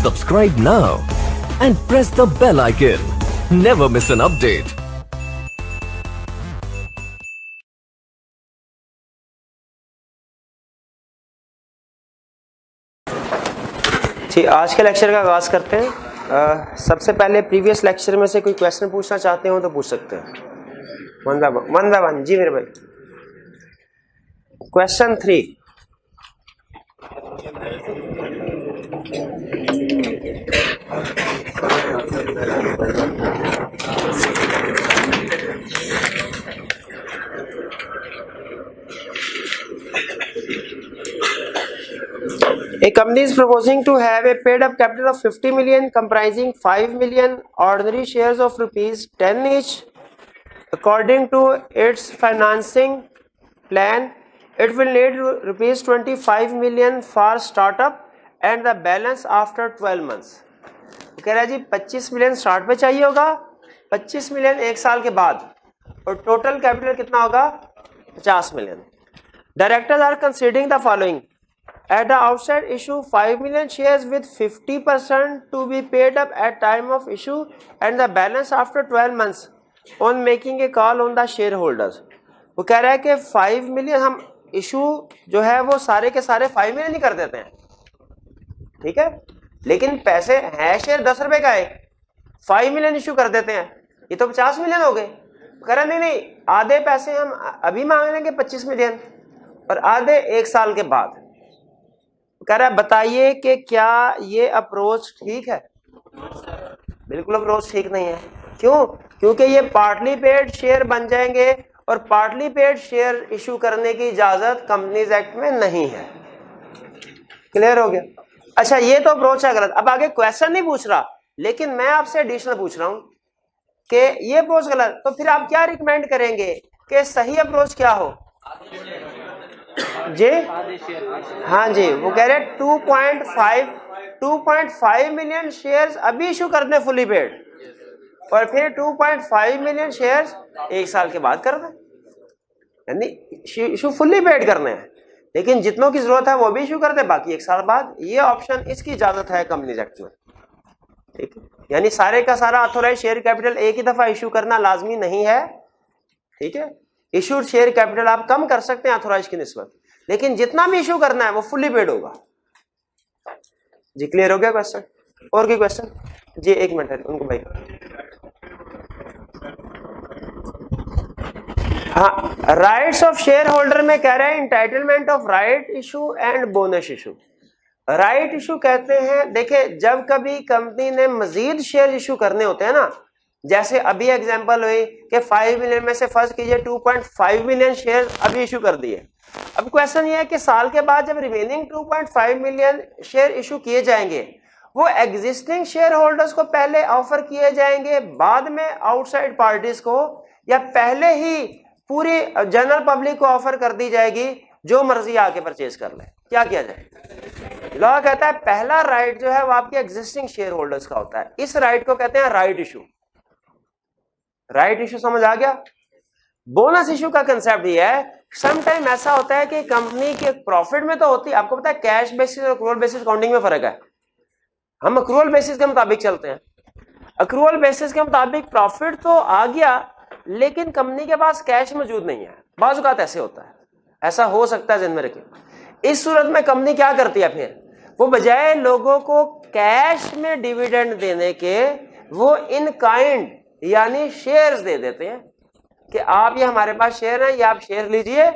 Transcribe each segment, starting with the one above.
Subscribe now and press the bell icon. Never miss an update. जी, आज के lecture का आगाज करते हैं। सबसे पहले प्रीवियस लेक्चर में से कोई क्वेश्चन पूछना चाहते हो तो पूछ सकते हैं। One by one. जी मेरे भाई। Question 3। A company is proposing to have a paid up capital of 50 million comprising 5 million ordinary shares of rupees 10 each. According to its financing plan, it will need rupees 25 million for startup and the balance after 12 months. कह रहा है जी 25 million start पे चाहिए होगा, 25 million एक साल के बाद, और टोटल कैपिटल कितना होगा 50 million. Directors are considering the following: at the outset issue 5 million shares with 50% to be paid up at time of issue and the balance after 12 months on making a call on the shareholders। वो कह रहा है कि 5 million हम issue जो है वो सारे के सारे 5 मिलियन ही कर देते हैं, ठीक है, लेकिन पैसे है शेयर 10 रुपए का है, 5 मिलियन इशू कर देते हैं, ये तो 50 मिलियन हो गए। कह रहा नहीं, आधे पैसे हम अभी मांग लेंगे 25 मिलियन और आधे एक साल के बाद। कह रहा है बताइए कि क्या ये अप्रोच ठीक है? बिल्कुल अप्रोच ठीक नहीं है। क्यों? क्योंकि ये पार्टली पेड शेयर बन जाएंगे और पार्टली पेड शेयर इशू करने की इजाजत कंपनीज एक्ट में नहीं है। क्लियर हो गया? अच्छा, ये तो अप्रोच है गलत। अब आगे क्वेश्चन नहीं पूछ रहा, लेकिन मैं आपसे एडिशनल पूछ रहा हूं कि ये अप्रोच गलत, तो फिर आप क्या रिकमेंड करेंगे कि सही अप्रोच क्या हो? जी हाँ जी, वो कह रहे 2.5 मिलियन शेयर्स अभी इशू कर दें फुली पेड और फिर 2.5 मिलियन शेयर्स एक साल के बाद कर दें, यानी इशू फुली पेड करने हैं, लेकिन जितनों की जरूरत है वो भी इशू कर दें, बाकी एक साल बाद। ये ऑप्शन, इसकी इजाजत है कंपनीज एक्ट में, ठीक है, यानी सारे का सारा ऑथोराइज शेयर कैपिटल एक ही दफा इशू करना लाजमी नहीं है, ठीक है। इशूड शेयर कैपिटल आप कम कर सकते हैं ऑथोराइज की निस्बत, लेकिन जितना भी इशू करना है वो फुली पेड होगा। जी क्लियर हो गया क्वेश्चन? और कोई क्वेश्चन? जी एक मिनट है उनको भाई। हाँ, राइट्स ऑफ शेयर होल्डर में कह रहे हैं entitlement of right issue and bonus issue. Right issue कहते हैं, देखिए जब कभी कंपनी ने मजीद शेयर इशू करने होते हैं ना, जैसे अभी एग्जांपल हुई कि 5 मिलियन में से फर्स्ट कीजिए 2.5 मिलियन शेयर अभी इशू कर दिए। अब क्वेश्चन ये है कि साल के बाद जब रिमेनिंग 2.5 मिलियन शेयर इशू किए जाएंगे, वो एग्जिस्टिंग शेयर होल्डर्स को पहले ऑफर किए जाएंगे, बाद में आउटसाइड पार्टीज को, या पहले ही पूरी जनरल पब्लिक को ऑफर कर दी जाएगी, जो मर्जी आके परचेज कर ले? क्या किया जाए? लॉ कहता है पहला राइट जो है वो आपके एग्जिस्टिंग शेयर होल्डर्स का होता है, इस राइट को कहते हैं राइट इशू। राइट इशू समझ आ गया? बोनस इशू का कंसेप्ट ये है, सम टाइम ऐसा होता है कि कंपनी के प्रॉफिट में तो होती है, आपको पता है कैश बेसिस और अक्रूवल बेसिस काउंटिंग में फर्क है। हम अक्रूवल बेसिस के मुताबिक चलते हैं, अक्रूवल बेसिस के मुताबिक प्रॉफिट तो आ गया लेकिन कंपनी के पास कैश मौजूद नहीं है। बाज़ औक़ात ऐसे होता है, ऐसा हो सकता है, ज़हन में रखिए। इस सूरत में कंपनी क्या करती है, फिर वो बजाय लोगों को कैश में डिविडेंड देने के, वो इन काइंड यानी शेयर्स दे देते हैं कि आप ये हमारे पास शेयर है, ये आप शेयर लीजिए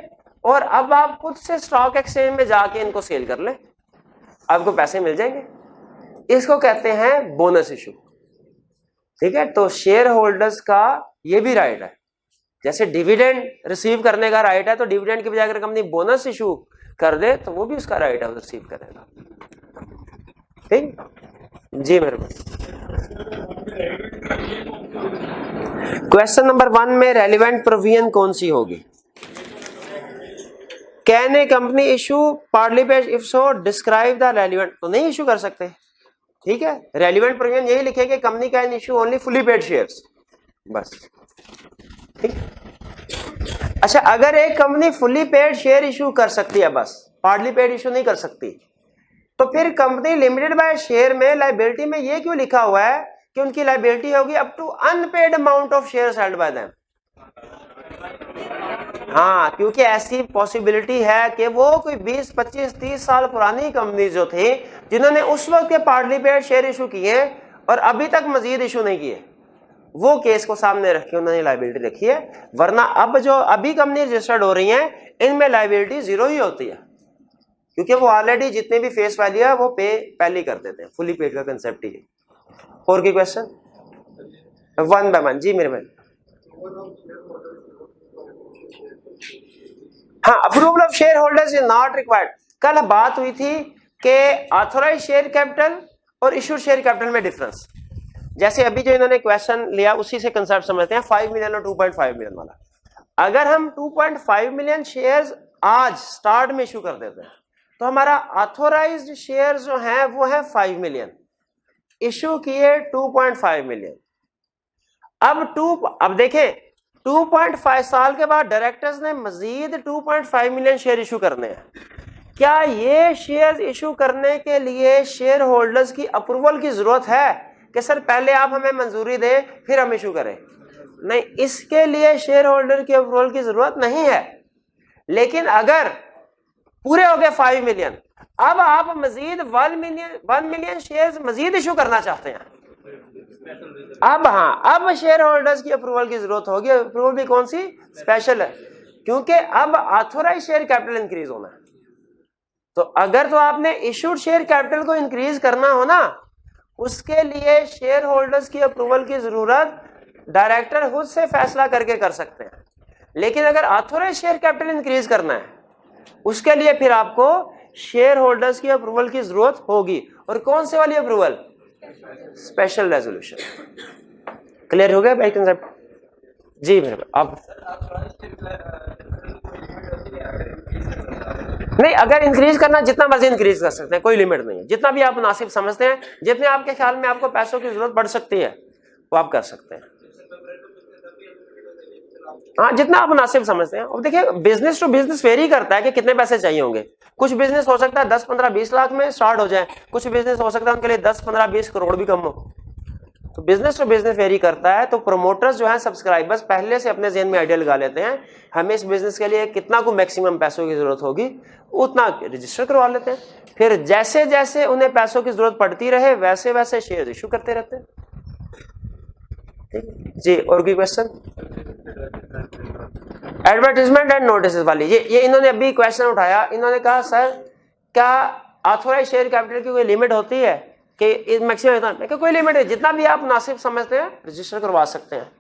और अब आप खुद से स्टॉक एक्सचेंज में जाके इनको सेल कर लें, आपको पैसे मिल जाएंगे। इसको कहते हैं बोनस इशू, ठीक है। तो शेयर होल्डर्स का ये भी राइट है, जैसे डिविडेंड रिसीव करने का राइट है, तो डिविडेंड की बजाय अगर कंपनी बोनस इशू कर दे तो वो भी उसका राइट है, वो रिसीव करेगा, ठीक। जी मेरे को क्वेश्चन नंबर 1 में रेलिवेंट प्रोविजन कौन सी होगी? Can a company issue partly paid, if so describe the relevant. तो नहीं इशू कर सकते, ठीक है। रेलिवेंट प्रोविजन यही लिखेंगे, company can issue only fully paid shares, बस, ठीक। अच्छा, अगर एक company fully paid share issue कर सकती है, बस पार्टली पेड इशू नहीं कर सकती, तो फिर कंपनी लिमिटेड बाय शेयर में लायबिलिटी में ये क्यों लिखा हुआ है कि उनकी लायबिलिटी होगी up to unpaid amount of share held by them? हाँ, क्योंकि ऐसी पॉसिबिलिटी है कि वो कोई 20, 25, 30 साल पुरानी कंपनी जो थी जिन्होंने उस वक्त के पार्टली पेड शेयर इशू किए और अभी तक मजीद इशू नहीं किए, वो केस को सामने रख के उन्होंने लायबिलिटी रखी है। वरना अब जो अभी कंपनी रजिस्टर्ड हो रही हैं इनमें लायबिलिटी जीरो ही होती है, क्योंकि वो ऑलरेडी जितने भी फेस वैल्यू है वो पे पहले ही कर देते हैं। फुली पेड का कंसेप्ट ही है। और की क्वेश्चन 1 by 1 जी मेरे भाई। हाँ, approval of share holders is not required. कल बात हुई थी कि ऑथोराइज शेयर कैपिटल और इशूड शेयर कैपिटल में डिफरेंस। जैसे अभी जो इन्होंने क्वेश्चन लिया उसी से कंसेप्ट समझते हैं, 5 मिलियन और 2.5 मिलियन वाला। अगर हम 2.5 मिलियन शेयर्स आज स्टार्ट में इशू कर देते हैं तो हमारा ऑथोराइज्ड शेयर जो है वो है 5 मिलियन, इशू किए 2.5 मिलियन। अब देखें 2.5 साल के बाद डायरेक्टर्स ने मजीद 2.5 मिलियन शेयर इशू करने हैं। क्या ये शेयर इशू करने के लिए शेयर होल्डर्स की अप्रूवल की जरूरत है कि सर पहले आप हमें मंजूरी दें फिर हम इशू करें? नहीं, इसके लिए शेयर होल्डर की अप्रूवल की जरूरत नहीं है। लेकिन अगर पूरे हो गए 5 मिलियन, अब आप मजीद 1 मिलियन शेयर मजीद इशू करना चाहते हैं, अब शेयर होल्डर्स की अप्रूवल की जरूरत होगी। अप्रूवल भी कौन सी? स्पेशल है, क्योंकि अब ऑथोराइज शेयर कैपिटल इंक्रीज होना है। तो अगर तो आपने इशूड शेयर कैपिटल को इंक्रीज करना हो ना, उसके लिए शेयर होल्डर्स की अप्रूवल की जरूरत डायरेक्टर खुद से फैसला करके कर सकते हैं। लेकिन अगर ऑथोराइज शेयर कैपिटल इंक्रीज करना है उसके लिए फिर आपको शेयर होल्डर्स की अप्रूवल की जरूरत होगी। और कौन से वाली अप्रूवल? Special resolution. क्लियर हो गया भाई कंसेप्ट? जी मेरे अब नहीं, अगर इंक्रीज करना जितना मर्जी इंक्रीज कर सकते हैं, कोई लिमिट नहीं है। जितना भी आप मुनासिब समझते हैं, जितने आपके ख्याल में आपको पैसों की जरूरत पड़ सकती है वो आप कर सकते हैं। हाँ, जितना आप मुनासिब समझते हैं। और देखिए बिजनेस टू बिजनेस वेरी करता है कि कितने पैसे चाहिए होंगे। कुछ बिजनेस हो सकता है 10, 15, 20 लाख में स्टार्ट हो जाए, कुछ बिजनेस हो सकता है उनके लिए 10, 15, 20 करोड़ भी कम हो। तो बिजनेस टू बिजनेस वेरी करता है। तो प्रोमोटर्स जो है, सब्सक्राइबर्स पहले से अपने जेहन में आइडिया लगा लेते हैं, हमें इस बिजनेस के लिए कितना को मैक्सिमम पैसों की जरूरत होगी, उतना रजिस्टर करवा लेते हैं। फिर जैसे जैसे उन्हें पैसों की जरूरत पड़ती रहे वैसे वैसे शेयर इशू करते रहते हैं। जी, और कोई क्वेश्चन? एडवर्टाइजमेंट एंड नोटिस वाली ये इन्होंने अभी क्वेश्चन उठाया। इन्होंने कहा सर क्या ऑथोराइज शेयर कैपिटल की कोई लिमिट होती है कि मैक्सिमम इतना? कोई लिमिट है, जितना भी आप मुनासिब समझते हैं रजिस्टर करवा सकते हैं।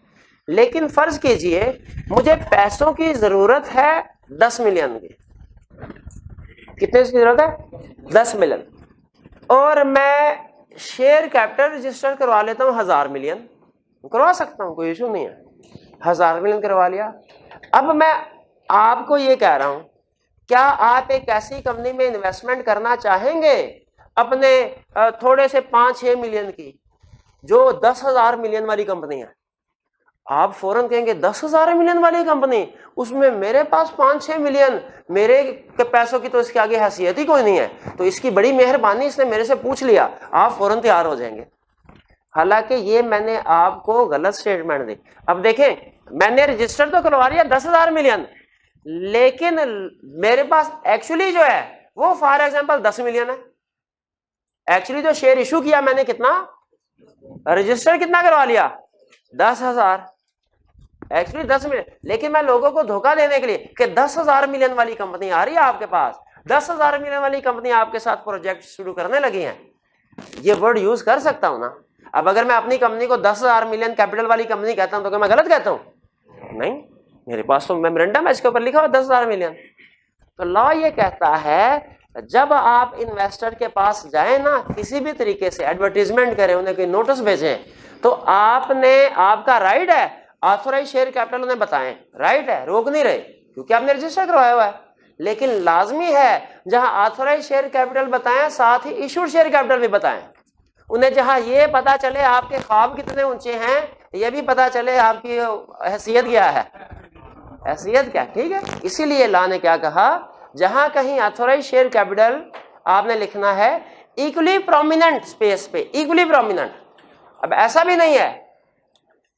लेकिन फर्ज कीजिए मुझे पैसों की जरूरत है 10 मिलियन की। कितने की जरूरत है? 10 मिलियन। और मैं शेयर कैपिटल रजिस्टर करवा लेता हूं 1000 मिलियन। करवा सकता हूं, कोई इशू नहीं है। 1000 मिलियन करवा लिया। अब मैं आपको ये कह रहा हूं, क्या आप एक ऐसी कंपनी में इन्वेस्टमेंट करना चाहेंगे अपने थोड़े से 5-6 मिलियन की, जो 10,000 मिलियन वाली कंपनी है? आप फौरन कहेंगे 10,000 मिलियन वाली कंपनी, उसमें मेरे पास 5-6 मिलियन, मेरे के पैसों की तो इसके आगे हैसियत ही कोई नहीं है, तो इसकी बड़ी मेहरबानी, इसने मेरे से पूछ लिया, आप फौरन तैयार हो जाएंगे। हालांकि ये मैंने आपको गलत स्टेटमेंट दी। अब देखें, मैंने रजिस्टर तो करवा लिया 10,000 मिलियन, लेकिन मेरे पास एक्चुअली जो है वो फॉर एग्जांपल 10 मिलियन है। एक्चुअली जो शेयर इशू किया मैंने कितना, रजिस्टर कितना करवा लिया? 10,000। एक्चुअली 10 मिलियन, लेकिन मैं लोगों को धोखा देने के लिए कि 10,000 मिलियन वाली कंपनी आ रही है आपके पास, 10,000 मिलियन वाली कंपनी आपके साथ प्रोजेक्ट शुरू करने लगी है, ये वर्ड यूज कर सकता हूं ना। अब अगर मैं अपनी कंपनी को 10,000 मिलियन कैपिटल वाली कंपनी कहता हूं तो क्या मैं गलत कहता हूं? नहीं, मेरे पास तो मेमोरेंडम है, इसके ऊपर लिखा हुआ 10,000 मिलियन। तो लॉ ये कहता है जब आप इन्वेस्टर के पास जाए ना, किसी भी तरीके से एडवर्टीजमेंट करें, उन्हें कोई नोटिस भेजें, तो आपका राइट है ऑथोराइज शेयर कैपिटल उन्हें बताएं, राइट है, रोक नहीं रहे क्योंकि आपने रजिस्टर करवाया हुआ है। लेकिन लाजमी है जहां ऑथोराइज शेयर कैपिटल बताएं साथ ही इशूड शेयर कैपिटल भी बताएं। उन्हें जहां ये पता चले आपके ख्वाब कितने ऊंचे हैं, ये भी पता चले आपकी हैसियत क्या है, हैसियत क्या, ठीक है। इसीलिए लॉ ने क्या कहा, जहां कहीं ऑथोराइज शेयर कैपिटल आपने लिखना है इक्वली प्रोमिनेंट स्पेस पे, इक्वली प्रोमिनेंट। अब ऐसा भी नहीं है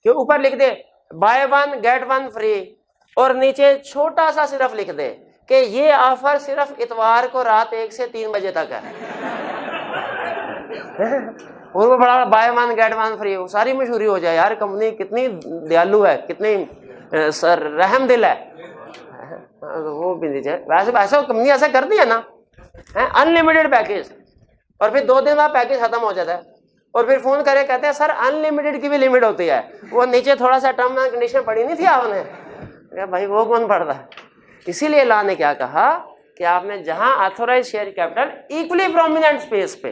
कि ऊपर लिख दे बाय 1 गेट 1 फ्री और नीचे छोटा सा सिर्फ लिख दे कि ये ऑफर सिर्फ इतवार को रात 1 से 3 बजे तक है। और वो बड़ा बाय 1 गेट 1 फ्री, वो सारी मशहूरी हो जाए। यार कंपनी कितनी दयालु है, कितनी रहम दिल है। वो भी दीजिए, वैसे वैसे कंपनी ऐसा करती है ना, अनलिमिटेड पैकेज, और फिर 2 दिन बाद पैकेज खत्म हो जाता है और फिर फोन करे कहते हैं सर अनलिमिटेड की भी लिमिट होती है। वो नीचे थोड़ा सा टर्म एंड कंडीशन पढ़ी नहीं थी आपने? भाई वो कौन पढ़ता है? इसीलिए अल्लाह ने क्या कहा कि आपने जहां authorise share capital equally prominent space पे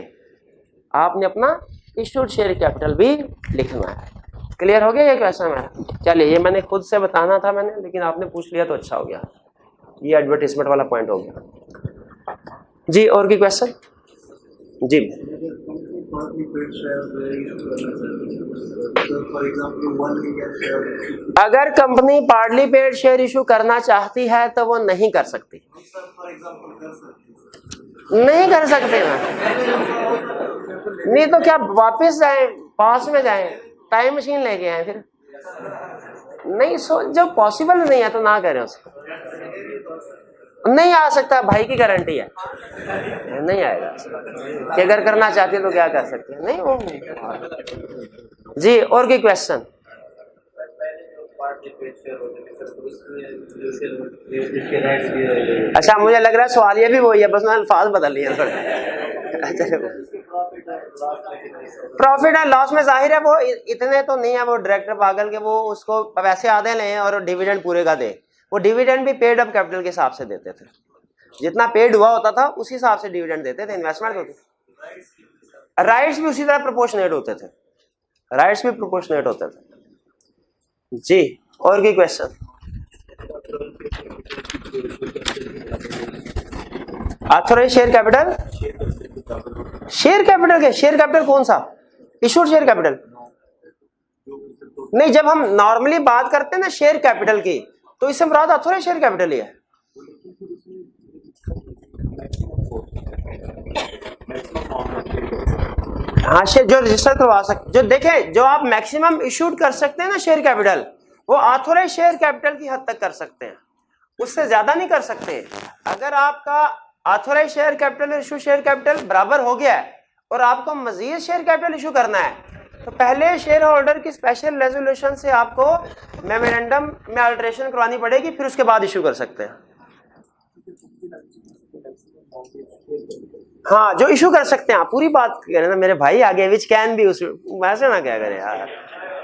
आपने अपना इशूड शेयर कैपिटल भी लिखना है। क्लियर हो गया ये क्वेश्चन मेरा? चलिए, ये मैंने खुद से बताना था मैंने, लेकिन आपने पूछ लिया तो अच्छा हो गया। ये एडवर्टाइजमेंट वाला पॉइंट हो गया जी। और की क्वेश्चन जी? अगर company partly paid share issue करना चाहती है तो वो नहीं कर सकती। नहीं कर सकते ना, नहीं तो क्या वापस जाएं, पास में जाएं, टाइम मशीन लेके आए फिर? नहीं, जब पॉसिबल नहीं है तो ना करें उसको। नहीं आ सकता, भाई की गारंटी है नहीं आएगा। कि अगर करना चाहती है तो क्या कर सकते हैं? नहीं वो जी। और कोई क्वेश्चन? अच्छा, मुझे लग रहा है सवाल ये भी वही है, बस मैं अल्फाज बदल लिए थोड़े। प्रॉफिट एंड लॉस में जाहिर है वो इतने तो नहीं है, वो डायरेक्टर पागल के वो उसको पैसे आधे लें और डिविडेंड पूरे का दे। वो डिविडेंड भी पेड अप कैपिटल के हिसाब से देते थे, जितना पेड हुआ होता था उसी हिसाब से डिविडेंड देते थे। इन्वेस्टमेंट होती, राइट्स भी उसी तरह प्रोपोर्शनेट होते थे, राइट्स भी प्रोपोर्शनेट होते थे जी। और कोई question? Authorise share capital, share capital के शेयर कैपिटल कौन सा? इशूड शेयर कैपिटल नहीं। जब हम नॉर्मली बात करते हैं ना शेयर कैपिटल की, तो इससे मुराद ऑथोराइज शेयर कैपिटल ही है। हाँ, शेयर जो रजिस्टर करवा सकते, जो देखे जो आप मैक्सिमम इशूड कर सकते हैं ना शेयर कैपिटल, वो ऑथोराइज शेयर कैपिटल की हद तक कर सकते हैं, उससे ज्यादा नहीं कर सकते। अगर आपका ऑथोराइज शेयर कैपिटल और इशू शेयर कैपिटल बराबर हो गया है और आपको मजीद शेयर कैपिटल इशू करना है, तो पहले शेयर होल्डर की स्पेशल रेजोल्यूशन से आपको मेमोरेंडम में अल्टरेशन करवानी पड़ेगी, फिर उसके बाद इशू कर सकते हैं। हाँ, जो इशू कर सकते हैं, पूरी बात करें ना मेरे भाई आगे, विच कैन बी, वैसे ना क्या करें यार,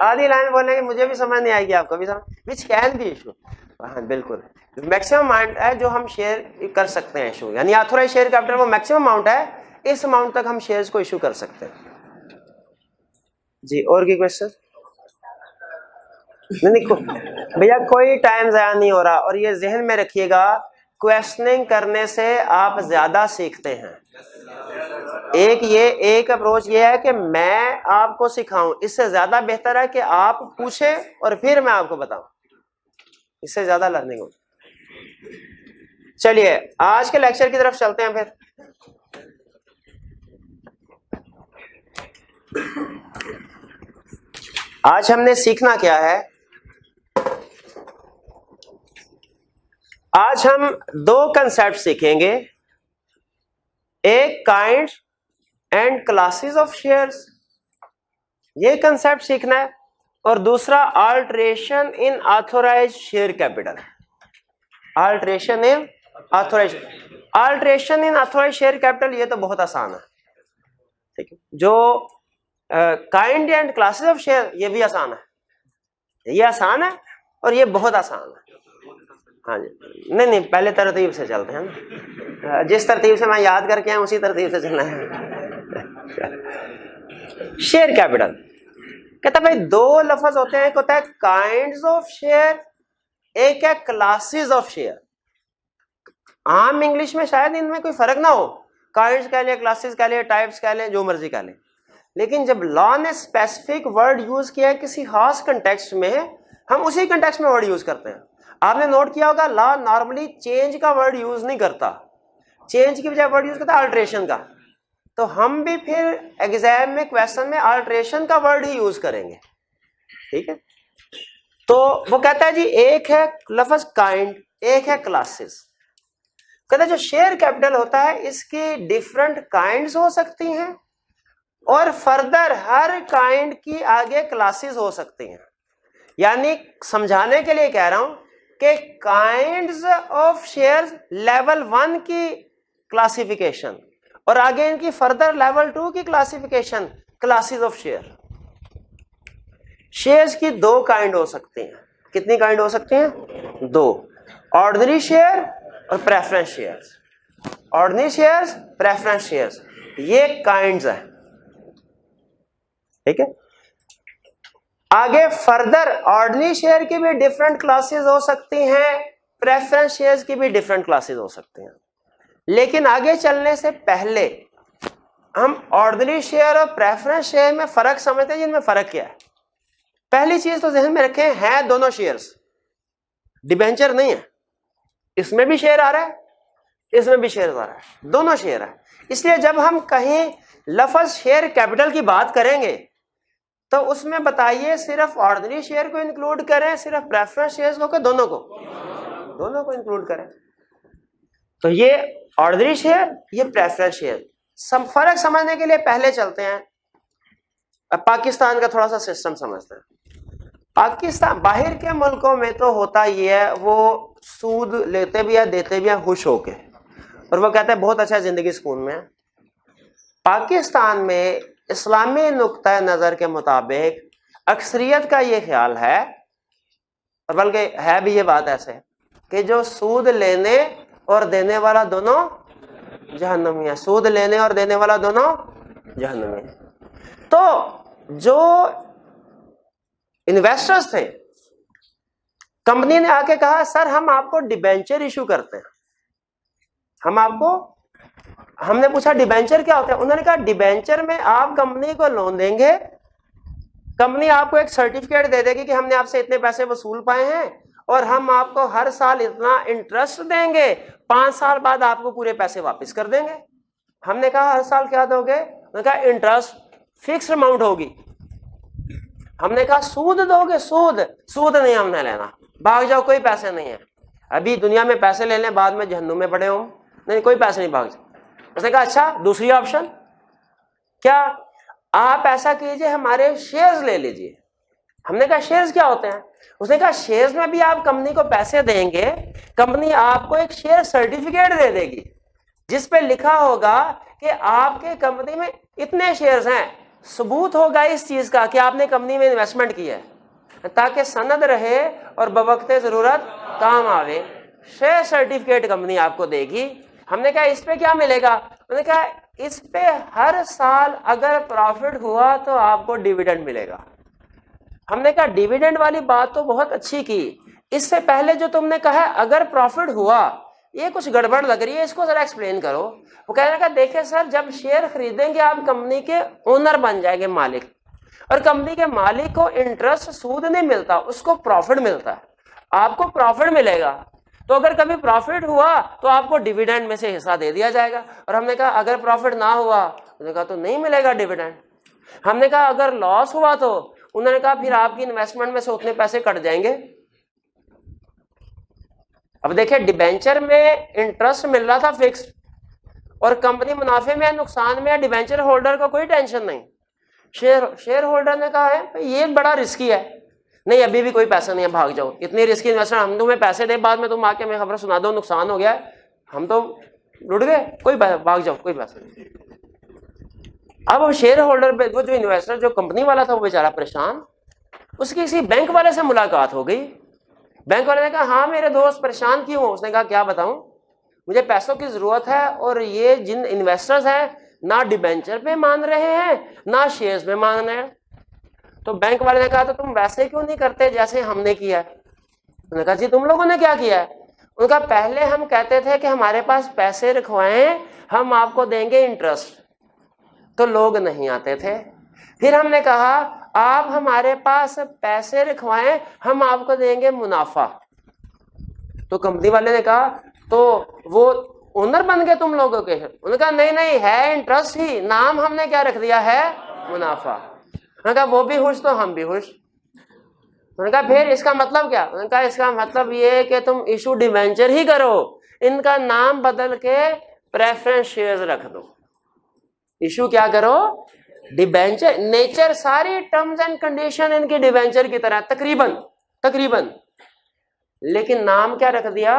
आधी लाइन बोलेंगे मुझे भी समझ नहीं आएगी, आपको भी समझ, विच कैन बी इशू। हाँ बिल्कुल, मैक्सिमम अमाउंट है जो हम शेयर कर सकते हैं इशू, यानी ऑथोराइज शेयर कैपिटल वो मैक्सिमम अमाउंट है, इस अमाउंट तक हम शेयर्स को इशू कर सकते हैं जी। और की क्वेश्चन? नहीं भैया, कोई टाइम ज़ाया नहीं हो रहा, और ये जहन में रखिएगा, क्वेश्चनिंग करने से आप ज्यादा सीखते हैं। एक अप्रोच ये है कि मैं आपको सिखाऊं, इससे ज्यादा बेहतर है कि आप पूछें और फिर मैं आपको बताऊं, इससे ज्यादा लर्निंग हो। चलिए आज के लेक्चर की तरफ चलते हैं फिर। आज हमने सीखना क्या है? आज हम 2 कंसेप्ट सीखेंगे, एक kind and classes of shares, ये कंसेप्ट सीखना है, और दूसरा alteration in authorised share capital. Alteration in authorised share capital, ये तो बहुत आसान है, ठीक है। जो kind and classes of share, ये भी आसान है, ये आसान है और ये बहुत आसान है। हाँ जी, नहीं पहले तरतीब से चलते हैं ना, जिस तरतीब से मैं याद करके आया उसी तरतीब से चलना है। शेयर कैपिटल कहता भाई 2 लफ्ज होते हैं, एक होता है काइंड्स ऑफ शेयर, एक है क्लासेस ऑफ शेयर। आम इंग्लिश में शायद इनमें कोई फर्क ना हो, काइंड्स कह लें, क्लासेस कह लें, टाइप्स कह लें, जो मर्जी कह लें, लेकिन जब लॉ ने स्पेसिफिक वर्ड यूज किया है किसी खास कंटेक्स्ट में, हम उसी कंटेक्स्ट में वर्ड यूज करते हैं। आपने नोट किया होगा लॉ नॉर्मली चेंज का वर्ड यूज नहीं करता, चेंज की बजाय वर्ड यूज करता है अल्ट्रेशन का, तो हम भी फिर एग्जाम में क्वेश्चन में अल्ट्रेशन का वर्ड ही यूज करेंगे, ठीक है। तो वो कहता है जी एक है लफ्ज काइंड, एक है क्लासेस। कहता है जो शेयर कैपिटल होता है इसकी डिफरेंट काइंड्स हो सकती हैं और फर्दर हर काइंड की आगे क्लासेस हो सकती हैं। यानी समझाने के लिए कह रहा हूं कि काइंड्स ऑफ शेयर्स लेवल 1 की क्लासिफिकेशन और आगे इनकी फर्दर लेवल 2 की classification, classes of share. Shares की 2 काइंड हो सकती हैं। कितनी काइंड हो सकती हैं? 2, ऑर्डिनरी शेयर और preference shares. Ordinary shares, preference shares, ये काइंड्स है, ठीक है। आगे फर्दर ऑर्डिनरी शेयर की भी डिफरेंट क्लासेस हो सकती हैं, प्रेफरेंस शेयर्स की भी डिफरेंट क्लासेस हो सकती हैं। लेकिन आगे चलने से पहले हम ऑर्डिनरी शेयर और प्रेफरेंस शेयर में फर्क समझते हैं, जिनमें फर्क क्या है। पहली चीज तो ध्यान में रखें, है दोनों शेयर्स, डिबेंचर नहीं है। इसमें भी शेयर आ रहा है, इसमें भी शेयर आ रहा है, दोनों शेयर है। इसलिए जब हम कहीं लफ्ज शेयर कैपिटल की बात करेंगे तो उसमें बताइए सिर्फ ऑर्डिनरी शेयर को इंक्लूड करें, सिर्फ प्रेफरेंस शेयर्स को, कि दोनों को इंक्लूड करें। तो ये ऑर्डिनरी शेयर, ये प्रेफरेंस शेयर। सब फर्क समझने के लिए पहले चलते हैं, अब पाकिस्तान का थोड़ा सा सिस्टम समझते हैं। पाकिस्तान, बाहर के मुल्कों में तो होता ये है, वो सूद लेते भी है, देते भी है खुश होके, और वो कहते हैं बहुत अच्छा, जिंदगी सुकून में है। पाकिस्तान में इस्लामी नुक्ता नजर के मुताबिक अक्सरियत का ये ख्याल है, और बल्कि है भी ये बात ऐसे, कि जो सूद लेने और देने वाला दोनों जहन्नमी है, सूद लेने और देने वाला दोनों जहन्नमी है। तो जो इन्वेस्टर्स थे, कंपनी ने आके कहा सर हम आपको डिबेंचर इशू करते हैं, हमने पूछा डिबेंचर क्या होता है। उन्होंने कहा डिबेंचर में आप कंपनी को लोन देंगे, कंपनी आपको एक सर्टिफिकेट दे देगी कि हमने आपसे इतने पैसे वसूल पाए हैं और हम आपको हर साल इतना इंटरेस्ट देंगे, 5 साल बाद आपको पूरे पैसे वापस कर देंगे। हमने कहा हर साल क्या दोगे? उन्होंने कहा इंटरेस्ट फिक्स अमाउंट होगी। हमने कहा सूद दोगे? सूद नहीं हमने लेना, भाग जाओ, कोई पैसे नहीं है। अभी दुनिया में पैसे ले लें, बाद में जहन्नुम में पड़े हो, नहीं कोई पैसे नहीं, भाग जाओ। उसने कहा अच्छा दूसरी ऑप्शन क्या? आप ऐसा कीजिए हमारे शेयर्स ले लीजिए। हमने कहा शेयर्स क्या होते हैं? उसने कहा शेयर्स में भी आप कंपनी को पैसे देंगे, कंपनी आपको एक शेयर सर्टिफिकेट दे देगी जिस पे लिखा होगा कि आपके कंपनी में इतने शेयर्स हैं, सबूत होगा इस चीज का कि आपने कंपनी में इन्वेस्टमेंट किया है, ताकि सनद रहे और बवक्ते जरूरत काम आवे। शेयर सर्टिफिकेट कंपनी आपको देगी। हमने कहा इस पे क्या मिलेगा? उन्होंने कहा इस पे हर साल अगर प्रॉफिट हुआ तो आपको डिविडेंड मिलेगा। हमने कहा डिविडेंड वाली बात तो बहुत अच्छी की, इससे पहले जो तुमने कहा अगर प्रॉफिट हुआ, ये कुछ गड़बड़ लग रही है, इसको जरा एक्सप्लेन करो। वो कहने का देखिए सर, जब शेयर खरीदेंगे आप कंपनी के ओनर बन जाएंगे, मालिक, और कंपनी के मालिक को इंटरेस्ट सूद नहीं मिलता, उसको प्रॉफिट मिलता है। आपको प्रॉफिट मिलेगा, तो अगर कभी प्रॉफिट हुआ तो आपको डिविडेंड में से हिस्सा दे दिया जाएगा। और हमने कहा अगर प्रॉफिट ना हुआ, उन्होंने कहा तो नहीं मिलेगा डिविडेंड। हमने कहा अगर लॉस हुआ तो, उन्होंने कहा फिर आपकी इन्वेस्टमेंट में से उतने पैसे कट जाएंगे। अब देखिए डिबेंचर में इंटरेस्ट मिल रहा था फिक्स, और कंपनी मुनाफे में नुकसान में, डिबेंचर होल्डर को कोई टेंशन नहीं। शेयर होल्डर ने कहा है ये बड़ा रिस्की है, नहीं अभी भी कोई पैसा नहीं है, भाग जाओ, इतनी रिस्की इन्वेस्टमेंट, हम तुम्हें पैसे दे, बाद में तुम आके हमें खबर सुना दो नुकसान हो गया है, हम तो लुट गए, कोई भाग जाओ, कोई पैसा नहीं। अब शेयर होल्डर पे वो जो इन्वेस्टर, जो कंपनी वाला था, वो बेचारा परेशान। उसकी किसी बैंक वाले से मुलाकात हो गई। बैंक वाले ने कहा हाँ मेरे दोस्त परेशान क्यों हो? उसने कहा क्या बताऊं, मुझे पैसों की जरूरत है और ये जिन इन्वेस्टर्स हैं ना डिबेंचर पे मान रहे हैं ना शेयर्स में मान रहे हैं। तो बैंक वाले ने कहा तो तुम वैसे क्यों नहीं करते जैसे हमने किया है? उन्होंने कहा जी तुम लोगों ने क्या किया है? उनका पहले हम कहते थे कि हमारे पास पैसे रखवाएं, हम आपको देंगे इंटरेस्ट, तो लोग नहीं आते थे। फिर हमने कहा आप हमारे पास पैसे रखवाएं, हम आपको देंगे मुनाफा, तो कंपनी वाले ने कहा तो वो ओनर बन गए तुम लोगों के। उन्होंने कहा नहीं नहीं, है इंटरेस्ट ही, नाम हमने क्या रख दिया है, मुनाफा। उन्होंने कहा वो भी खुश तो हम भी खुश। उन्होंने कहा फिर इसका मतलब क्या? उन्होंने कहा इसका मतलब ये कि तुम इशू डिवेंचर ही करो, इनका नाम बदल के प्रेफरेंस शेयर्स रख दो। इशू क्या करो, डिवेंचर। नेचर सारी टर्म्स एंड कंडीशन इनकी डिवेंचर की तरह तकरीबन, लेकिन नाम क्या रख दिया,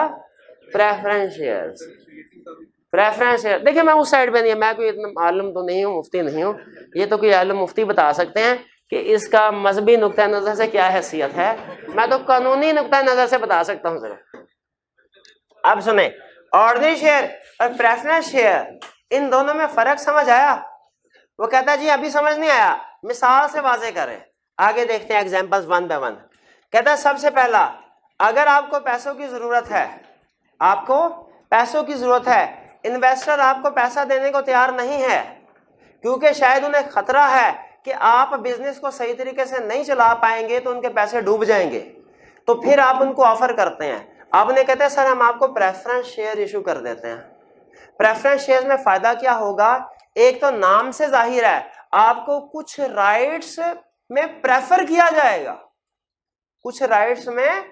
प्रेफरेंस शेयर्स। प्रेफरेंस शेयर, देखिए मैं उस साइड पे नहीं है, मैं कोई इतना आलम तो नहीं हूँ, मुफ्ती नहीं हूँ, ये तो कोई आलम मुफ्ती बता सकते हैं कि इसका मजहबी नुक्ता नजर से क्या हैसियत है। मैं तो कानूनी नुक्ता नजर से बता सकता हूँ जरा। अब सुने, ऑर्डिनरी शेयर और प्रेफरेंस शेयर, इन दोनों में फर्क समझ आया? वो कहता है जी अभी समझ नहीं आया, मिसाल से वाजे करें। आगे देखते हैं एग्जांपल्स वन बाय वन। कहता है सबसे पहला, अगर आपको पैसों की जरूरत है, आपको पैसों की जरूरत है, इन्वेस्टर आपको पैसा देने को तैयार नहीं है क्योंकि शायद उन्हें खतरा है कि आप बिजनेस को सही तरीके से नहीं चला पाएंगे तो उनके पैसे डूब जाएंगे, तो फिर आप उनको ऑफर करते हैं। आपने कहते हैं सर हम आपको प्रेफरेंस शेयर इशू कर देते हैं। प्रेफरेंस शेयर में फायदा क्या होगा, एक तो नाम से जाहिर है आपको कुछ राइट्स में प्रेफर किया जाएगा, कुछ राइट्स में